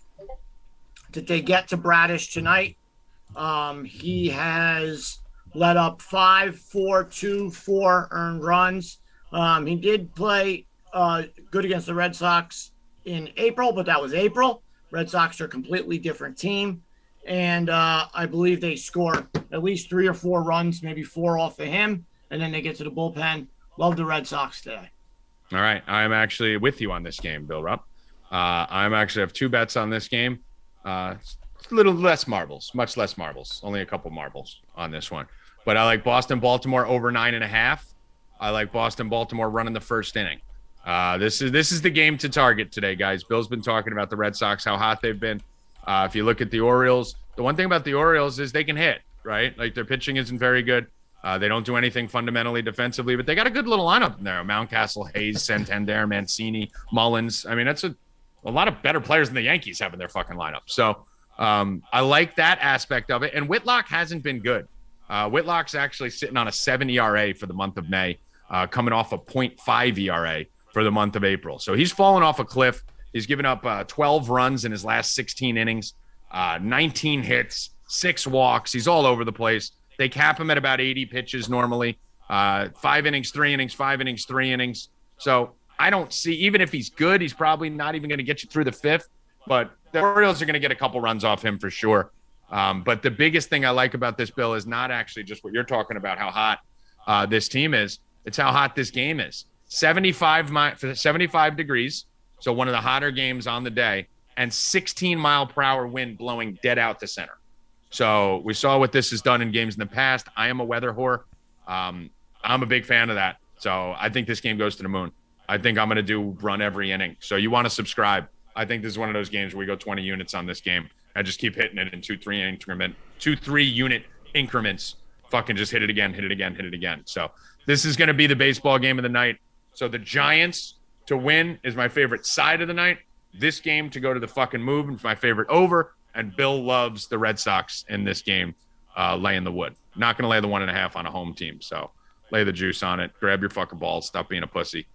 Speaker 3: that they get to Bradish tonight. He has let up 5, 4, 2, 4 earned runs. He did play good against the Red Sox in April, but that was April. Red Sox are a completely different team. And I believe they score at least 3 or 4 runs, maybe 4 off of him, and then they get to the bullpen. Love the Red Sox today.
Speaker 2: All right. I'm actually with you on this game, Bill Rupp. I'm actually have 2 bets on this game. A little less marbles, much less marbles, only a couple marbles on this one. But I like Boston-Baltimore over 9.5. I like Boston-Baltimore running the first inning. This is the game to target today, guys. Bill's been talking about the Red Sox, how hot they've been. If you look at the Orioles, the one thing about the Orioles is they can hit, right? Like their pitching isn't very good. They don't do anything fundamentally defensively, but they got a good little lineup in there. Mountcastle, Hayes, Santander, Mancini, Mullins. I mean, that's a lot of better players than the Yankees have in their fucking lineup. So I like that aspect of it. And Whitlock hasn't been good. Whitlock's actually sitting on a 7 ERA for the month of May, coming off a 0.5 ERA for the month of April. So he's fallen off a cliff. He's given up 12 runs in his last 16 innings, 19 hits, 6 walks. He's all over the place. They cap him at about 80 pitches normally, 5 innings, 3 innings, 5 innings, 3 innings. So I don't see, even if he's good, he's probably not even going to get you through the 5th. But the Orioles are going to get a couple runs off him for sure. But the biggest thing I like about this, Bill, is not actually just what you're talking about, how hot this team is. It's how hot this game is. 75 degrees, so one of the hotter games on the day, and 16-mile-per-hour wind blowing dead out to center. So we saw what this has done in games in the past. I am a weather whore. I'm a big fan of that. So I think this game goes to the moon. I think I'm going to run every inning. So you want to subscribe. I think this is one of those games where we go 20 units on this game. I just keep hitting it in 2-3 unit increments. Fucking just hit it again, hit it again, hit it again. So this is going to be the baseball game of the night. So the Giants to win is my favorite side of the night. This game to go to the fucking move is my favorite over. And Bill loves the Red Sox in this game, laying the wood. Not going to lay the 1.5 on a home team. So lay the juice on it. Grab your fucking balls. Stop being a pussy.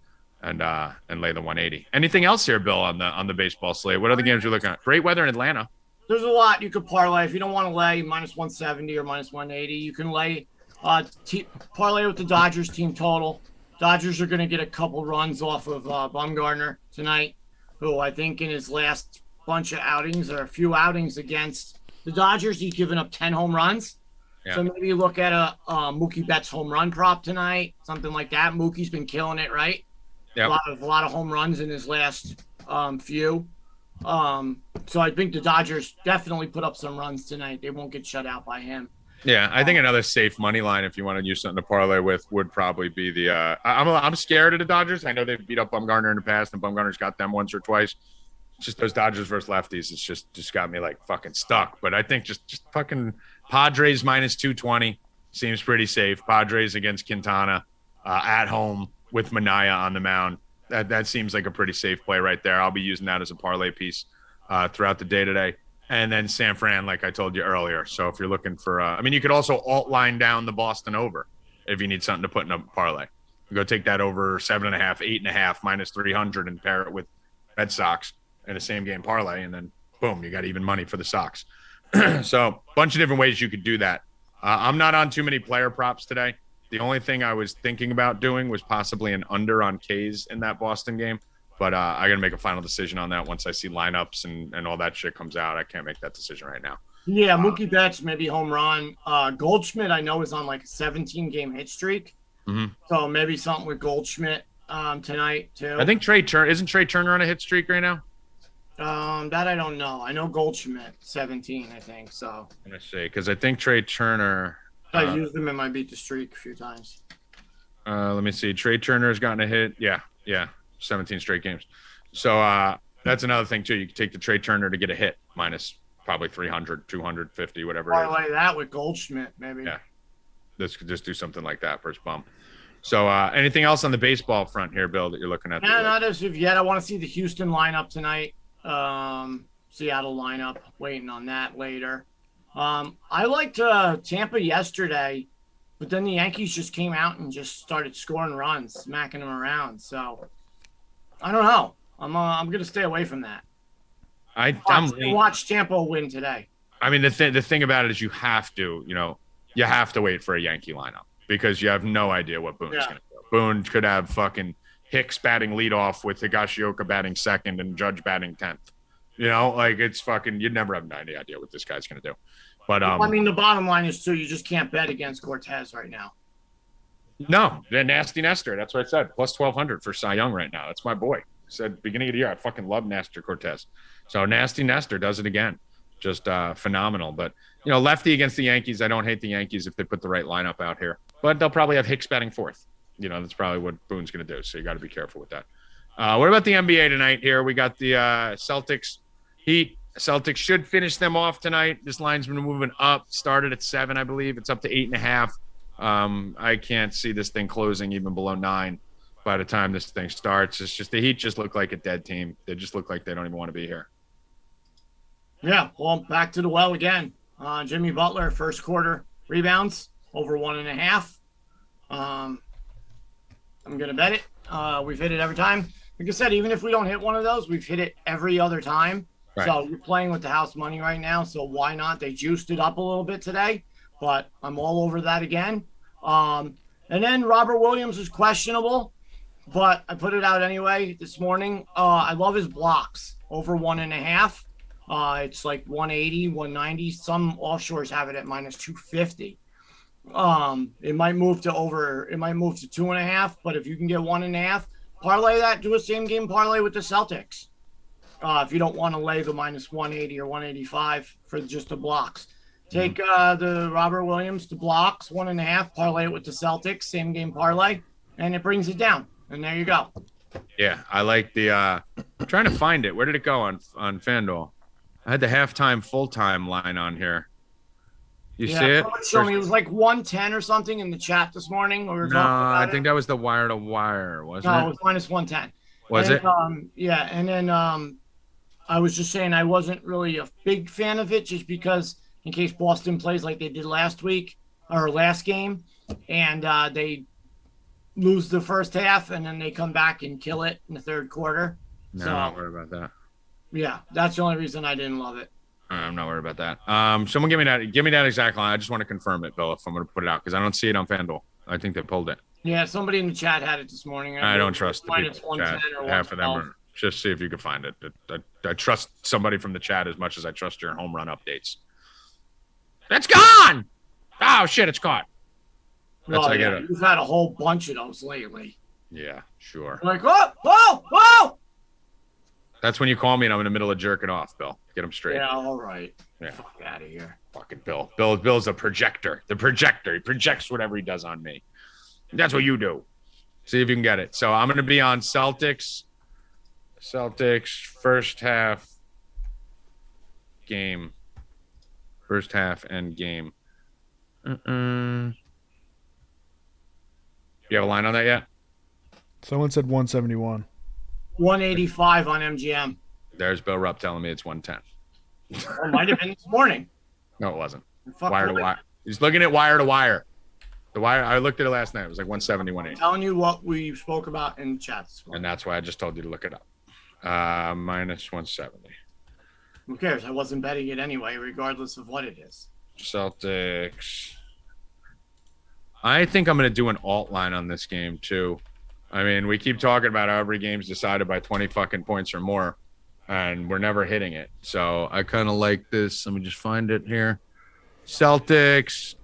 Speaker 2: And lay the 180. Anything else here, Bill, on the baseball slate? What other games are you looking at? Great weather in Atlanta.
Speaker 3: There's a lot you could parlay. If you don't want to lay minus 170 or minus 180, you can lay parlay with the Dodgers team total. Dodgers are going to get a couple runs off of Bumgarner tonight, who I think in his last bunch of outings or a few outings against the Dodgers, he's given up 10 home runs. Yeah. So maybe you look at a Mookie Betts home run prop tonight, something like that. Mookie's been killing it, right? Yep. A lot of home runs in his last few. So I think the Dodgers definitely put up some runs tonight. They won't get shut out by him.
Speaker 2: Yeah, I think another safe money line, if you want to use something to parlay with, would probably be the. I'm scared of the Dodgers. I know they've beat up Bumgarner in the past, and Bumgarner's got them once or twice. It's just those Dodgers versus lefties. It's just got me like fucking stuck. But I think just fucking Padres minus 220, seems pretty safe. Padres against Quintana at home with Minaya on the mound. That seems like a pretty safe play right there. I'll be using that as a parlay piece throughout the day today. And then San Fran, like I told you earlier. So if you're looking for, you could also alt line down the Boston over if you need something to put in a parlay. Go take that over 7.5, 8.5 minus 300 and pair it with Red Sox in a same game parlay. And then boom, you got even money for the Sox. So a bunch of different ways you could do that. I'm not on too many player props today. The only thing I was thinking about doing was possibly an under on K's in that Boston game. But I got to make a final decision on that once I see lineups and all that shit comes out. I can't make that decision right now.
Speaker 3: Yeah, Mookie Betts, maybe home run. Goldschmidt, I know, is on like a 17-game hit streak.
Speaker 2: Mm-hmm.
Speaker 3: So maybe something with Goldschmidt tonight, too.
Speaker 2: I think isn't Trey Turner on a hit streak right now?
Speaker 3: That I don't know. I know Goldschmidt, 17, I think. So
Speaker 2: Let me see, because I think Trey Turner.
Speaker 3: I used him in my beat the streak a few times.
Speaker 2: Let me see. Trey Turner has gotten a hit. Yeah. 17 straight games. So that's another thing, too. You can take the Trey Turner to get a hit minus probably 300, 250, whatever it is.
Speaker 3: Parlay that with Goldschmidt, maybe.
Speaker 2: Yeah. Let's just do something like that first bump. So anything else on the baseball front here, Bill, that you're looking at?
Speaker 3: Yeah, not as of yet. I want to see the Houston lineup tonight. Seattle lineup. Waiting on that later. I liked Tampa yesterday, but then the Yankees just came out and just started scoring runs, smacking them around. So I don't know. I'm gonna stay away from that. Watch Tampa win today.
Speaker 2: I mean, the thing about it is you have to wait for a Yankee lineup because you have no idea what Boone's gonna do. Boone could have fucking Hicks batting leadoff with Higashioka batting second and Judge batting 10th. It's fucking, you'd never have any idea what this guy's gonna do. But
Speaker 3: the bottom line is too, you just can't bet against Cortez right now.
Speaker 2: No, the Nasty Nestor. That's what I said. Plus 1,200 for Cy Young right now. That's my boy. I said beginning of the year, I fucking love Nestor Cortez. So Nasty Nestor does it again. Just phenomenal. But, lefty against the Yankees. I don't hate the Yankees if they put the right lineup out here. But they'll probably have Hicks batting fourth. That's probably what Boone's going to do. So you got to be careful with that. What about the NBA tonight here? We got the Celtics Heat. Celtics should finish them off tonight. This line's been moving up. Started at 7, I believe. It's up to 8.5. I can't see this thing closing even below 9 by the time this thing starts. It's just the Heat just look like a dead team. They just look like they don't even want to be here.
Speaker 3: Yeah, well, back to the well again. Jimmy Butler, first quarter rebounds, over 1.5. I'm going to bet it. We've hit it every time. Like I said, even if we don't hit one of those, we've hit it every other time. Right. So you're playing with the house money right now, so why not? They juiced it up a little bit today, but I'm all over that again. And then Robert Williams is questionable, but I put it out anyway this morning. I love his blocks, over 1.5. It's like 180, 190. Some offshores have it at minus 250. It might move to 2.5, but if you can get 1.5, parlay that, do a same game parlay with the Celtics. If you don't want to lay the minus 180 or 185 for just the blocks. Take the Robert Williams to blocks, 1.5, parlay it with the Celtics, same game parlay, and it brings it down. And there you go.
Speaker 2: Yeah, I like the I'm trying to find it. Where did it go on FanDuel? I had the halftime, full-time line on here. You see it?
Speaker 3: Show me. It was like 110 or something in the chat this morning.
Speaker 2: I think that was the wire to wire, wasn't it?
Speaker 3: No, it was minus 110.
Speaker 2: Was it?
Speaker 3: Yeah, and then I was just saying I wasn't really a big fan of it just because in case Boston plays like they did last week or last game and they lose the first half and then they come back and kill it in the third quarter.
Speaker 2: No, I'm not worried about that.
Speaker 3: Yeah, that's the only reason I didn't love it.
Speaker 2: I'm not worried about that. Someone give me that exact line. I just want to confirm it, Bill, if I'm going to put it out because I don't see it on FanDuel. I think they pulled it.
Speaker 3: Yeah, somebody in the chat had it this morning.
Speaker 2: I don't trust the
Speaker 3: minus
Speaker 2: people in the chat. Half of them are. Just see if you can find it. I trust somebody from the chat as much as I trust your home run updates. It's gone! Oh, shit, it's caught.
Speaker 3: We've had a whole bunch of those lately.
Speaker 2: Yeah, sure.
Speaker 3: Like, whoa!
Speaker 2: That's when you call me and I'm in the middle of jerking off, Bill. Get him straight.
Speaker 3: Yeah, all right.
Speaker 2: Yeah.
Speaker 3: Fuck out of here.
Speaker 2: Fucking Bill. Bill's a projector. The projector. He projects whatever he does on me. That's what you do. See if you can get it. So I'm going to be on Celtics first half game. First half end game. you have a line on that yet?
Speaker 1: Someone said 171.
Speaker 3: 185 on MGM.
Speaker 2: There's Bill Rupp telling me it's 110.
Speaker 3: It might have been this morning.
Speaker 2: No, it wasn't.
Speaker 3: Fuck
Speaker 2: Wire to
Speaker 3: with it.
Speaker 2: wire. He's looking at wire to wire. The wire. I looked at it last night. It was like 170, 180.
Speaker 3: Telling you what we spoke about in the chat this morning.
Speaker 2: And that's why I just told you to look it up. Minus 170.
Speaker 3: Who cares? I wasn't betting it anyway, regardless of what it is.
Speaker 2: Celtics. I think I'm going to do an alt line on this game too. I mean, we keep talking about how every game's decided by 20 fucking points or more, and we're never hitting it. So I kind of like this. Let me just find it here. Celtics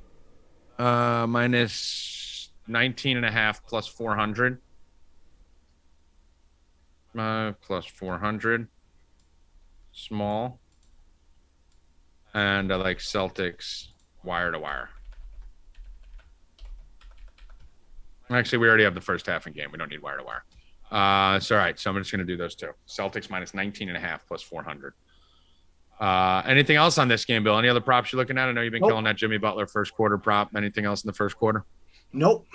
Speaker 2: minus 19.5 plus 400. Plus 400. Small. And I like Celtics wire to wire. Actually, we already have the first half in game. We don't need wire to wire. So, all right. So I'm just going to do those two. Celtics minus 19.5 plus 400. Anything else on this game, Bill? Any other props you're looking at? I know you've been killing that Jimmy Butler first quarter prop. Anything else in the first quarter?
Speaker 3: Nope.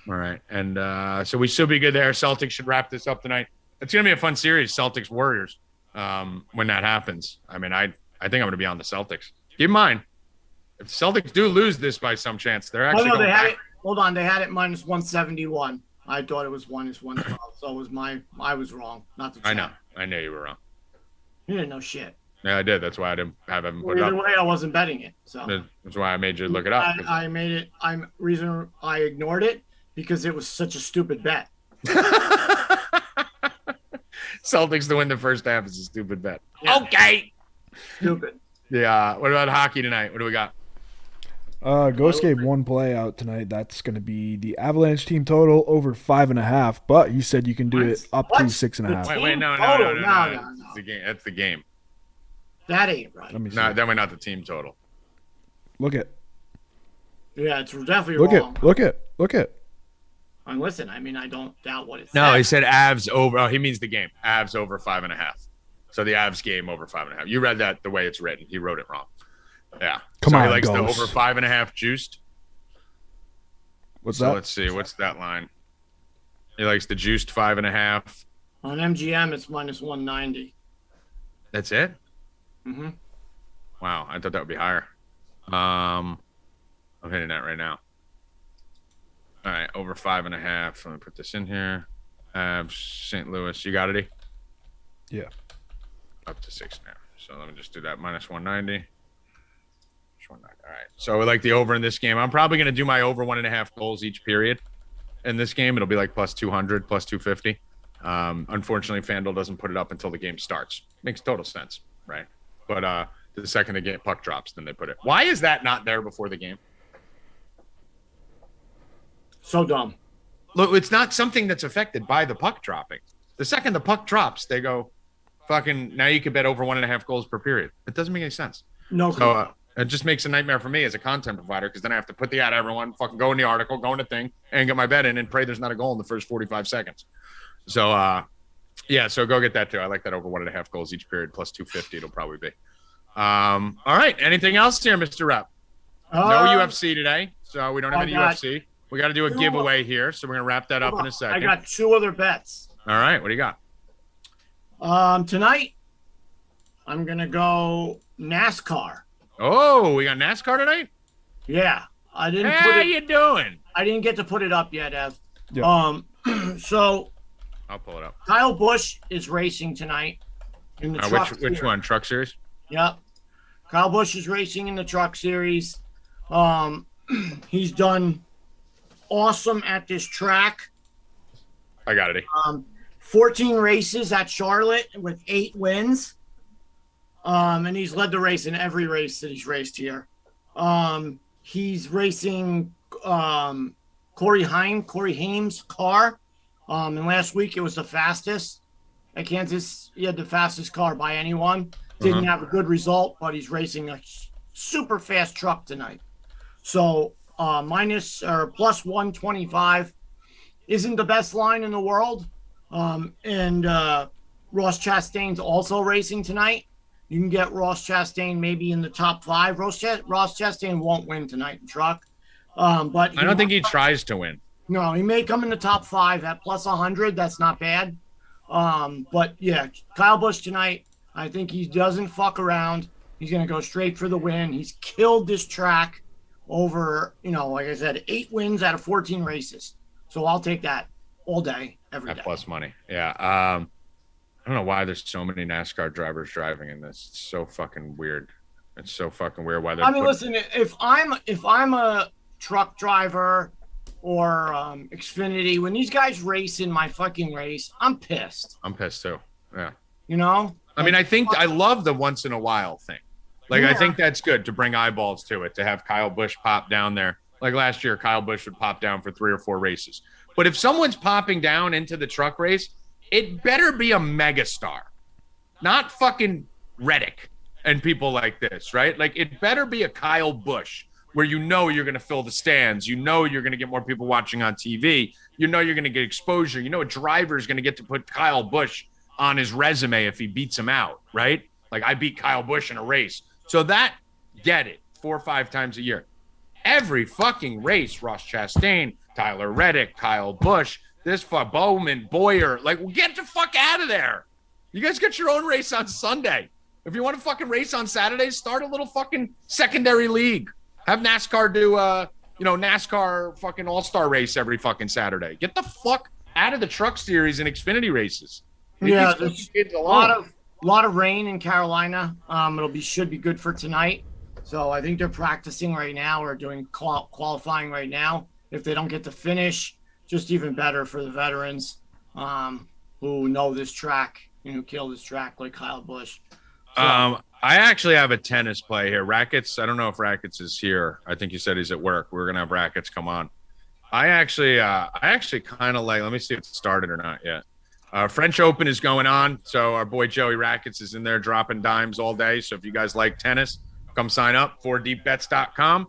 Speaker 2: All right. And so we should be good there. Celtics should wrap this up tonight. It's going to be a fun series, Celtics Warriors, when that happens. I mean, I think I'm going to be on the Celtics. Keep in mind, if the Celtics do lose this by some chance, they're actually going back.
Speaker 3: Hold on, they had it minus 171. I thought it was minus 112, so it was I was wrong. Not the chat.
Speaker 2: I knew you were wrong.
Speaker 3: You didn't know shit.
Speaker 2: Yeah, I did. That's why I didn't have him put it up.
Speaker 3: Either way, I wasn't betting it. So
Speaker 2: that's why I made you look it up.
Speaker 3: I made it. Reason I ignored it because it was such a stupid bet.
Speaker 2: Celtics to win the first half is a stupid bet.
Speaker 3: Yeah.
Speaker 2: Okay.
Speaker 3: Stupid.
Speaker 2: Yeah. What about hockey tonight? What do we got?
Speaker 1: Ghost gave one play out tonight. That's going to be the Avalanche team total over 5.5. But he said you can do it up to 6.5.
Speaker 2: Wait, no. That's the game. That's the game.
Speaker 3: That ain't right.
Speaker 1: Let me see.
Speaker 2: No, definitely not the team total.
Speaker 1: Look it.
Speaker 3: Yeah, it's definitely wrong.
Speaker 1: Look it.
Speaker 3: And listen, I mean, I don't doubt what it says.
Speaker 2: No, he said Avs over. Oh, he means the game. Avs over 5.5. So the Avs game over 5.5. You read that the way it's written. He wrote it wrong. Yeah.
Speaker 1: Come on,
Speaker 2: he likes
Speaker 1: Ghost.
Speaker 2: the over 5.5 juiced.
Speaker 1: What's
Speaker 2: So
Speaker 1: that?
Speaker 2: let's see. What's that line? He likes the juiced 5.5.
Speaker 3: On MGM, it's minus 190.
Speaker 2: That's it?
Speaker 3: Mm-hmm.
Speaker 2: Wow. I thought that would be higher. I'm hitting that right now. All right. Over 5.5. Let me put this in here. St. Louis. You got it?
Speaker 1: Yeah.
Speaker 2: Up to 6.5. So let me just do that. Minus 190. All right. So we like the over in this game. I'm probably going to do my over 1.5 goals each period in this game. It'll be like plus 200, plus 250. Unfortunately, FanDuel doesn't put it up until the game starts. Makes total sense, right? But the second the game puck drops, then they put it. Why is that not there before the game?
Speaker 3: So dumb.
Speaker 2: Look, it's not something that's affected by the puck dropping. The second the puck drops, they go, fucking, now you can bet over 1.5 goals per period. It doesn't make any sense.
Speaker 3: No.
Speaker 2: So it just makes a nightmare for me as a content provider because then I have to put the ad to everyone, fucking go in the article, go in the thing, and get my bet in and pray there's not a goal in the first 45 seconds. So, yeah, so go get that too. I like that over 1.5 goals each period plus 250 it'll probably be. All right. Anything else here, Mr. Rep? No UFC today, so we don't have any UFC. We got to do a giveaway here, so we're going to wrap that up in a second.
Speaker 3: I got two other bets.
Speaker 2: All right. What do you got?
Speaker 3: Tonight, I'm going to go NASCAR.
Speaker 2: Oh, we got NASCAR tonight?
Speaker 3: Yeah. I didn't
Speaker 2: How you doing?
Speaker 3: I didn't get to put it up yet, Ev.
Speaker 1: Yeah.
Speaker 3: So
Speaker 2: I'll pull it up.
Speaker 3: Kyle Busch is racing tonight in the truck series.
Speaker 2: Which one? Truck series?
Speaker 3: Yep. Kyle Busch is racing in the truck series. He's done awesome at this track.
Speaker 2: I got it.
Speaker 3: 14 races at Charlotte with 8 wins. And he's led the race in every race that he's raced here. He's racing Corey Haim's car. And last week it was the fastest at Kansas. He had the fastest car by anyone. Didn't have a good result, but he's racing a super fast truck tonight. So plus 125 isn't the best line in the world. And Ross Chastain's also racing tonight. You can get Ross Chastain maybe in the top 5. Ross Chastain won't win tonight in truck. But
Speaker 2: I don't think he tries to win.
Speaker 3: No, he may come in the top 5 at plus 100. That's not bad. But yeah, Kyle Busch tonight, I think he doesn't fuck around. He's going to go straight for the win. He's killed this track over, like I said, 8 wins out of 14 races. So I'll take that all day, every day.
Speaker 2: Plus money. Yeah. I don't know why there's so many NASCAR drivers driving in this. It's so fucking weird. It's so fucking weird. Why they're
Speaker 3: listen, if I'm a truck driver or Xfinity, when these guys race in my fucking race, I'm pissed.
Speaker 2: I'm pissed too. Yeah.
Speaker 3: I
Speaker 2: mean, I love the once in a while thing. Like, yeah. I think that's good to bring eyeballs to it, to have Kyle Busch pop down there. Like last year, Kyle Busch would pop down for 3 or 4 races. But if someone's popping down into the truck race, it better be a megastar, not fucking Reddick and people like this, right? Like, it better be a Kyle Busch where you're going to fill the stands. You're going to get more people watching on TV. You're going to get exposure. A driver is going to get to put Kyle Busch on his resume if he beats him out, right? Like, I beat Kyle Busch in a race. So get it 4 or 5 times a year. Every fucking race, Ross Chastain, Tyler Reddick, Kyle Busch, this Bowman, Boyer, like, get the fuck out of there. You guys get your own race on Sunday. If you want to fucking race on Saturdays, start a little fucking secondary league. Have NASCAR do NASCAR fucking all-star race every fucking Saturday. Get the fuck out of the truck series and Xfinity races.
Speaker 3: Yeah, there's a lot of rain in Carolina. Should be good for tonight. So I think they're practicing right now or doing qualifying right now. If they don't get to finish, just even better for the veterans who know this track and who kill this track like Kyle Busch. So,
Speaker 2: I actually have a tennis play here. Rackets, I don't know if Rackets is here. I think you said he's at work. We're going to have Rackets come on. I actually kind of like, let me see if it started or not yet. French Open is going on. So our boy Joey Rackets is in there dropping dimes all day. So if you guys like tennis, come sign up, 4deepbets.com.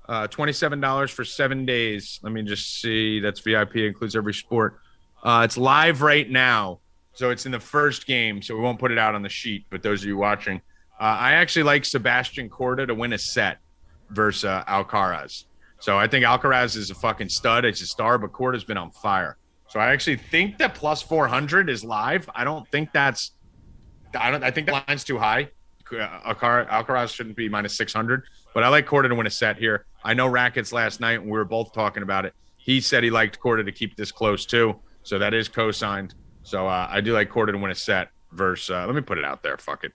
Speaker 2: $27 for 7 days. Let me just see. That's VIP, includes every sport. It's live right now. So it's in the first game. So we won't put it out on the sheet. But those of you watching, I actually like Sebastian Korda to win a set versus Alcaraz. So I think Alcaraz is a fucking stud. It's a star, but Korda's been on fire. So I actually think that plus 400 is live. I think the line's too high. Alcaraz shouldn't be minus 600, but I like Korda to win a set here. I know Rackets last night when we were both talking about it. He said he liked Korda to keep this close too. So that is co-signed. So I do like Korda to win a set versus, let me put it out there. Fuck it.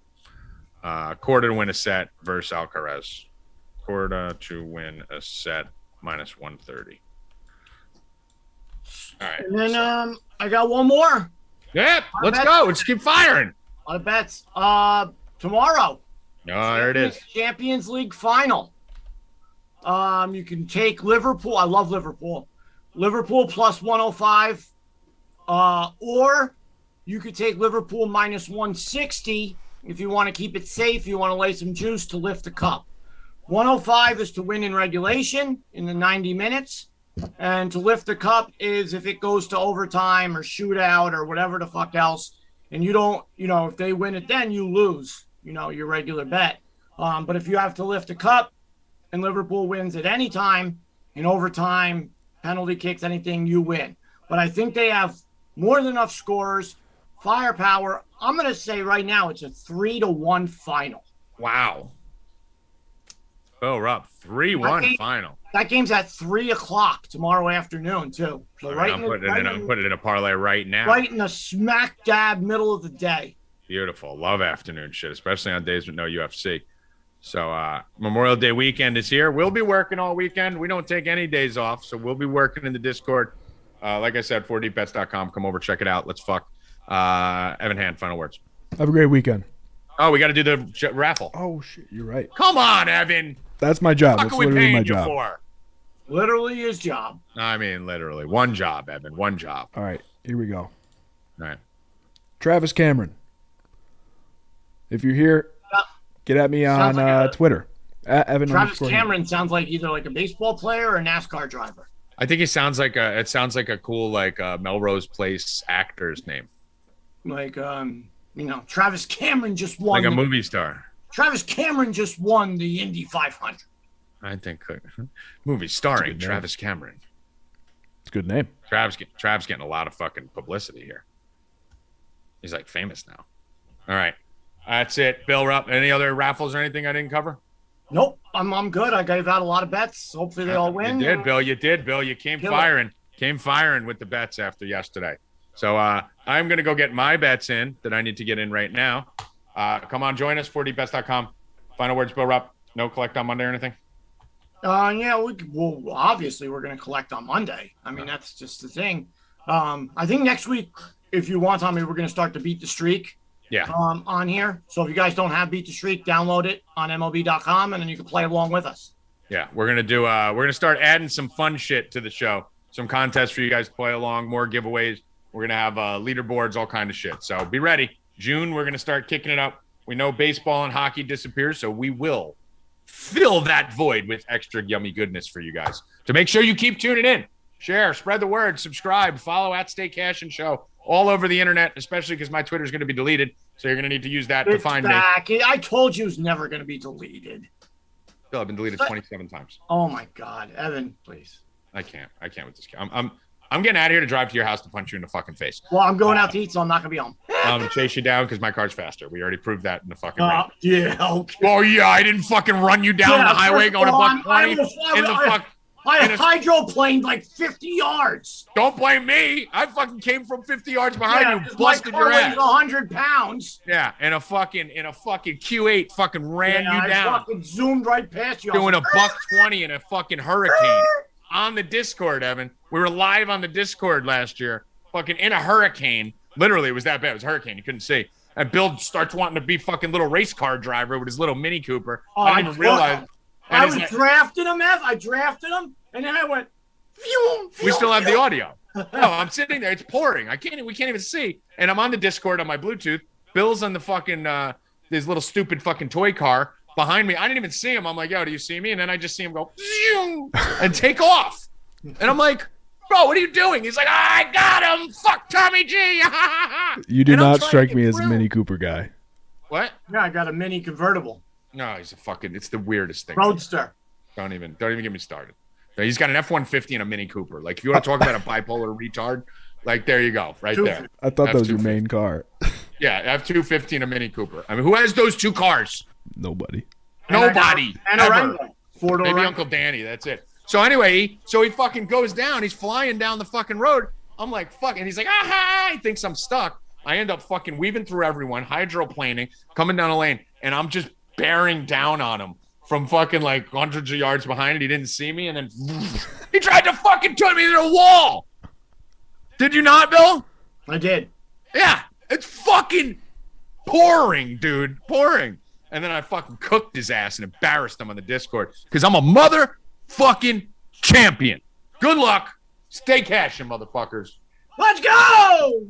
Speaker 2: Korda to win a set versus Alcaraz. Korda to win a set minus 130. All right.
Speaker 3: And then I got one more.
Speaker 2: Yep. Let's go. Let's keep firing.
Speaker 3: A lot of bets. Tomorrow.
Speaker 2: Oh, there it is.
Speaker 3: Champions League final. You can take Liverpool. I love Liverpool. Liverpool plus 105. Or you could take Liverpool minus 160 if you want to keep it safe. You want to lay some juice to lift the cup. 105 is to win in regulation in the 90 minutes. And to lift the cup is if it goes to overtime or shootout or whatever the fuck else. And you don't, if they win it, then you lose, your regular bet. But if you have to lift the cup and Liverpool wins at any time, in overtime, penalty kicks, anything, you win. But I think they have more than enough scorers, firepower. I'm going to say right now it's a 3-1 final.
Speaker 2: Wow. Oh, Rupp, 3-1 final.
Speaker 3: That game's at 3:00 tomorrow afternoon, too. So
Speaker 2: I'm putting it in a parlay right now.
Speaker 3: Right in the smack dab middle of the day.
Speaker 2: Beautiful. Love afternoon shit, especially on days with no UFC. So Memorial Day weekend is here. We'll be working all weekend. We don't take any days off, so we'll be working in the Discord. Like I said, 4deepbets.com. Come over, check it out. Let's fuck. Evan Hand, final words.
Speaker 1: Have a great weekend.
Speaker 2: Oh, we got to do the raffle.
Speaker 1: Oh, shit. You're right.
Speaker 2: Come on, Evan.
Speaker 1: That's my job.
Speaker 2: That's literally my job. For?
Speaker 3: Literally his job.
Speaker 2: I mean, literally. One job, Evan. One job.
Speaker 1: All right. Here we go.
Speaker 2: All right.
Speaker 1: Travis Cameron. If you're here, get at me on Twitter. At Evan
Speaker 3: Travis Cameron sounds like either like a baseball player or a NASCAR driver.
Speaker 2: I think it sounds like a cool Melrose Place actor's name.
Speaker 3: Like Travis Cameron just won.
Speaker 2: Like a movie star.
Speaker 3: Travis Cameron just won the Indy 500.
Speaker 2: I think movie starring Travis Cameron.
Speaker 1: a good name.
Speaker 2: Trav's getting a lot of fucking publicity here. He's like famous now. All right. That's it. Bill, Rupp, any other raffles or anything I didn't cover?
Speaker 3: Nope. I'm good. I gave out a lot of bets. Hopefully they all win.
Speaker 2: You did, Bill. You did, Bill. You came firing with the bets after yesterday. So I'm going to go get my bets in that I need to get in right now. Come on, join us, 4dbets.com. Final words, Bill, Rupp. No collect on Monday or anything?
Speaker 3: Yeah, well, obviously we're going to collect on Monday. I mean, that's just the thing. I think next week, if you want, Tommy, we're going to start to beat the streak.
Speaker 2: Yeah.
Speaker 3: On here. So if you guys don't have Beat the Streak, download it on MLB.com, and then you can play along with us.
Speaker 2: Yeah, we're gonna start adding some fun shit to the show. Some contests for you guys to play along, more giveaways. We're gonna have leaderboards, all kind of shit. So be ready. June, we're gonna start kicking it up. We know baseball and hockey disappears, so we will fill that void with extra yummy goodness for you guys. So make sure you keep tuning in. Share, spread the word, subscribe, follow at Stay Cashin Show all over the internet, especially because my Twitter is going to be deleted. So you're going to need to use that to find me.
Speaker 3: I told you it was never going to be deleted.
Speaker 2: Bill, I've been deleted 27 times.
Speaker 3: Oh my God, Evan, please.
Speaker 2: I can't with this. I'm getting out of here to drive to your house to punch you in the fucking face.
Speaker 3: Well, I'm going out to eat, so I'm not going to be home.
Speaker 2: I'm going to chase you down because my car's faster. We already proved that in the fucking race.
Speaker 3: Yeah, okay.
Speaker 2: Oh, yeah, I didn't fucking run you down the highway going to buck 20 in the fuck.
Speaker 3: I hydroplaned like 50 yards.
Speaker 2: Don't blame me. I fucking came from 50 yards behind you, busted your ass.
Speaker 3: 100 pounds.
Speaker 2: Yeah, and a fucking Q8 fucking ran you down.
Speaker 3: I fucking zoomed right past you.
Speaker 2: Doing a buck 20 in a fucking hurricane on the Discord, Evan. We were live on the Discord last year, fucking in a hurricane. Literally, it was that bad. It was a hurricane. You couldn't see. And Bill starts wanting to be fucking little race car driver with his little Mini Cooper. I didn't even realize.
Speaker 3: I was drafting him, Ev. I drafted him, and then I went.
Speaker 2: We still have the audio. No, I'm sitting there. It's pouring. We can't even see. And I'm on the Discord on my Bluetooth. Bill's on the fucking this little stupid fucking toy car behind me. I didn't even see him. I'm like, yo, do you see me? And then I just see him go and take off. And I'm like, bro, what are you doing? He's like, I got him. Fuck Tommy G.
Speaker 1: You do not strike me as a Mini Cooper guy.
Speaker 2: What?
Speaker 3: Yeah, I got a mini convertible.
Speaker 2: No, it's the weirdest thing.
Speaker 3: Roadster.
Speaker 2: Don't even get me started. He's got an F-150 and a Mini Cooper. Like, if you want to talk about a bipolar retard, like, there you go, right there.
Speaker 1: I thought that was your main car.
Speaker 2: Yeah, F-250 and a Mini Cooper. I mean, who has those two cars?
Speaker 1: Nobody.
Speaker 2: Nobody.
Speaker 3: And a Wrangler.
Speaker 2: Maybe Uncle Danny. That's it. So anyway, he fucking goes down. He's flying down the fucking road. I'm like, fuck. And he's like, he thinks I'm stuck. I end up fucking weaving through everyone, hydroplaning, coming down a lane, and I'm just bearing down on him from fucking like hundreds of yards behind it. He didn't see me, and then he tried to fucking turn me into a wall. Did you not, Bill?
Speaker 3: I did.
Speaker 2: Yeah, it's fucking pouring, dude, pouring. And then I fucking cooked his ass and embarrassed him on the Discord because I'm a motherfucking champion. Good luck. Stay cashing, motherfuckers.
Speaker 3: Let's go!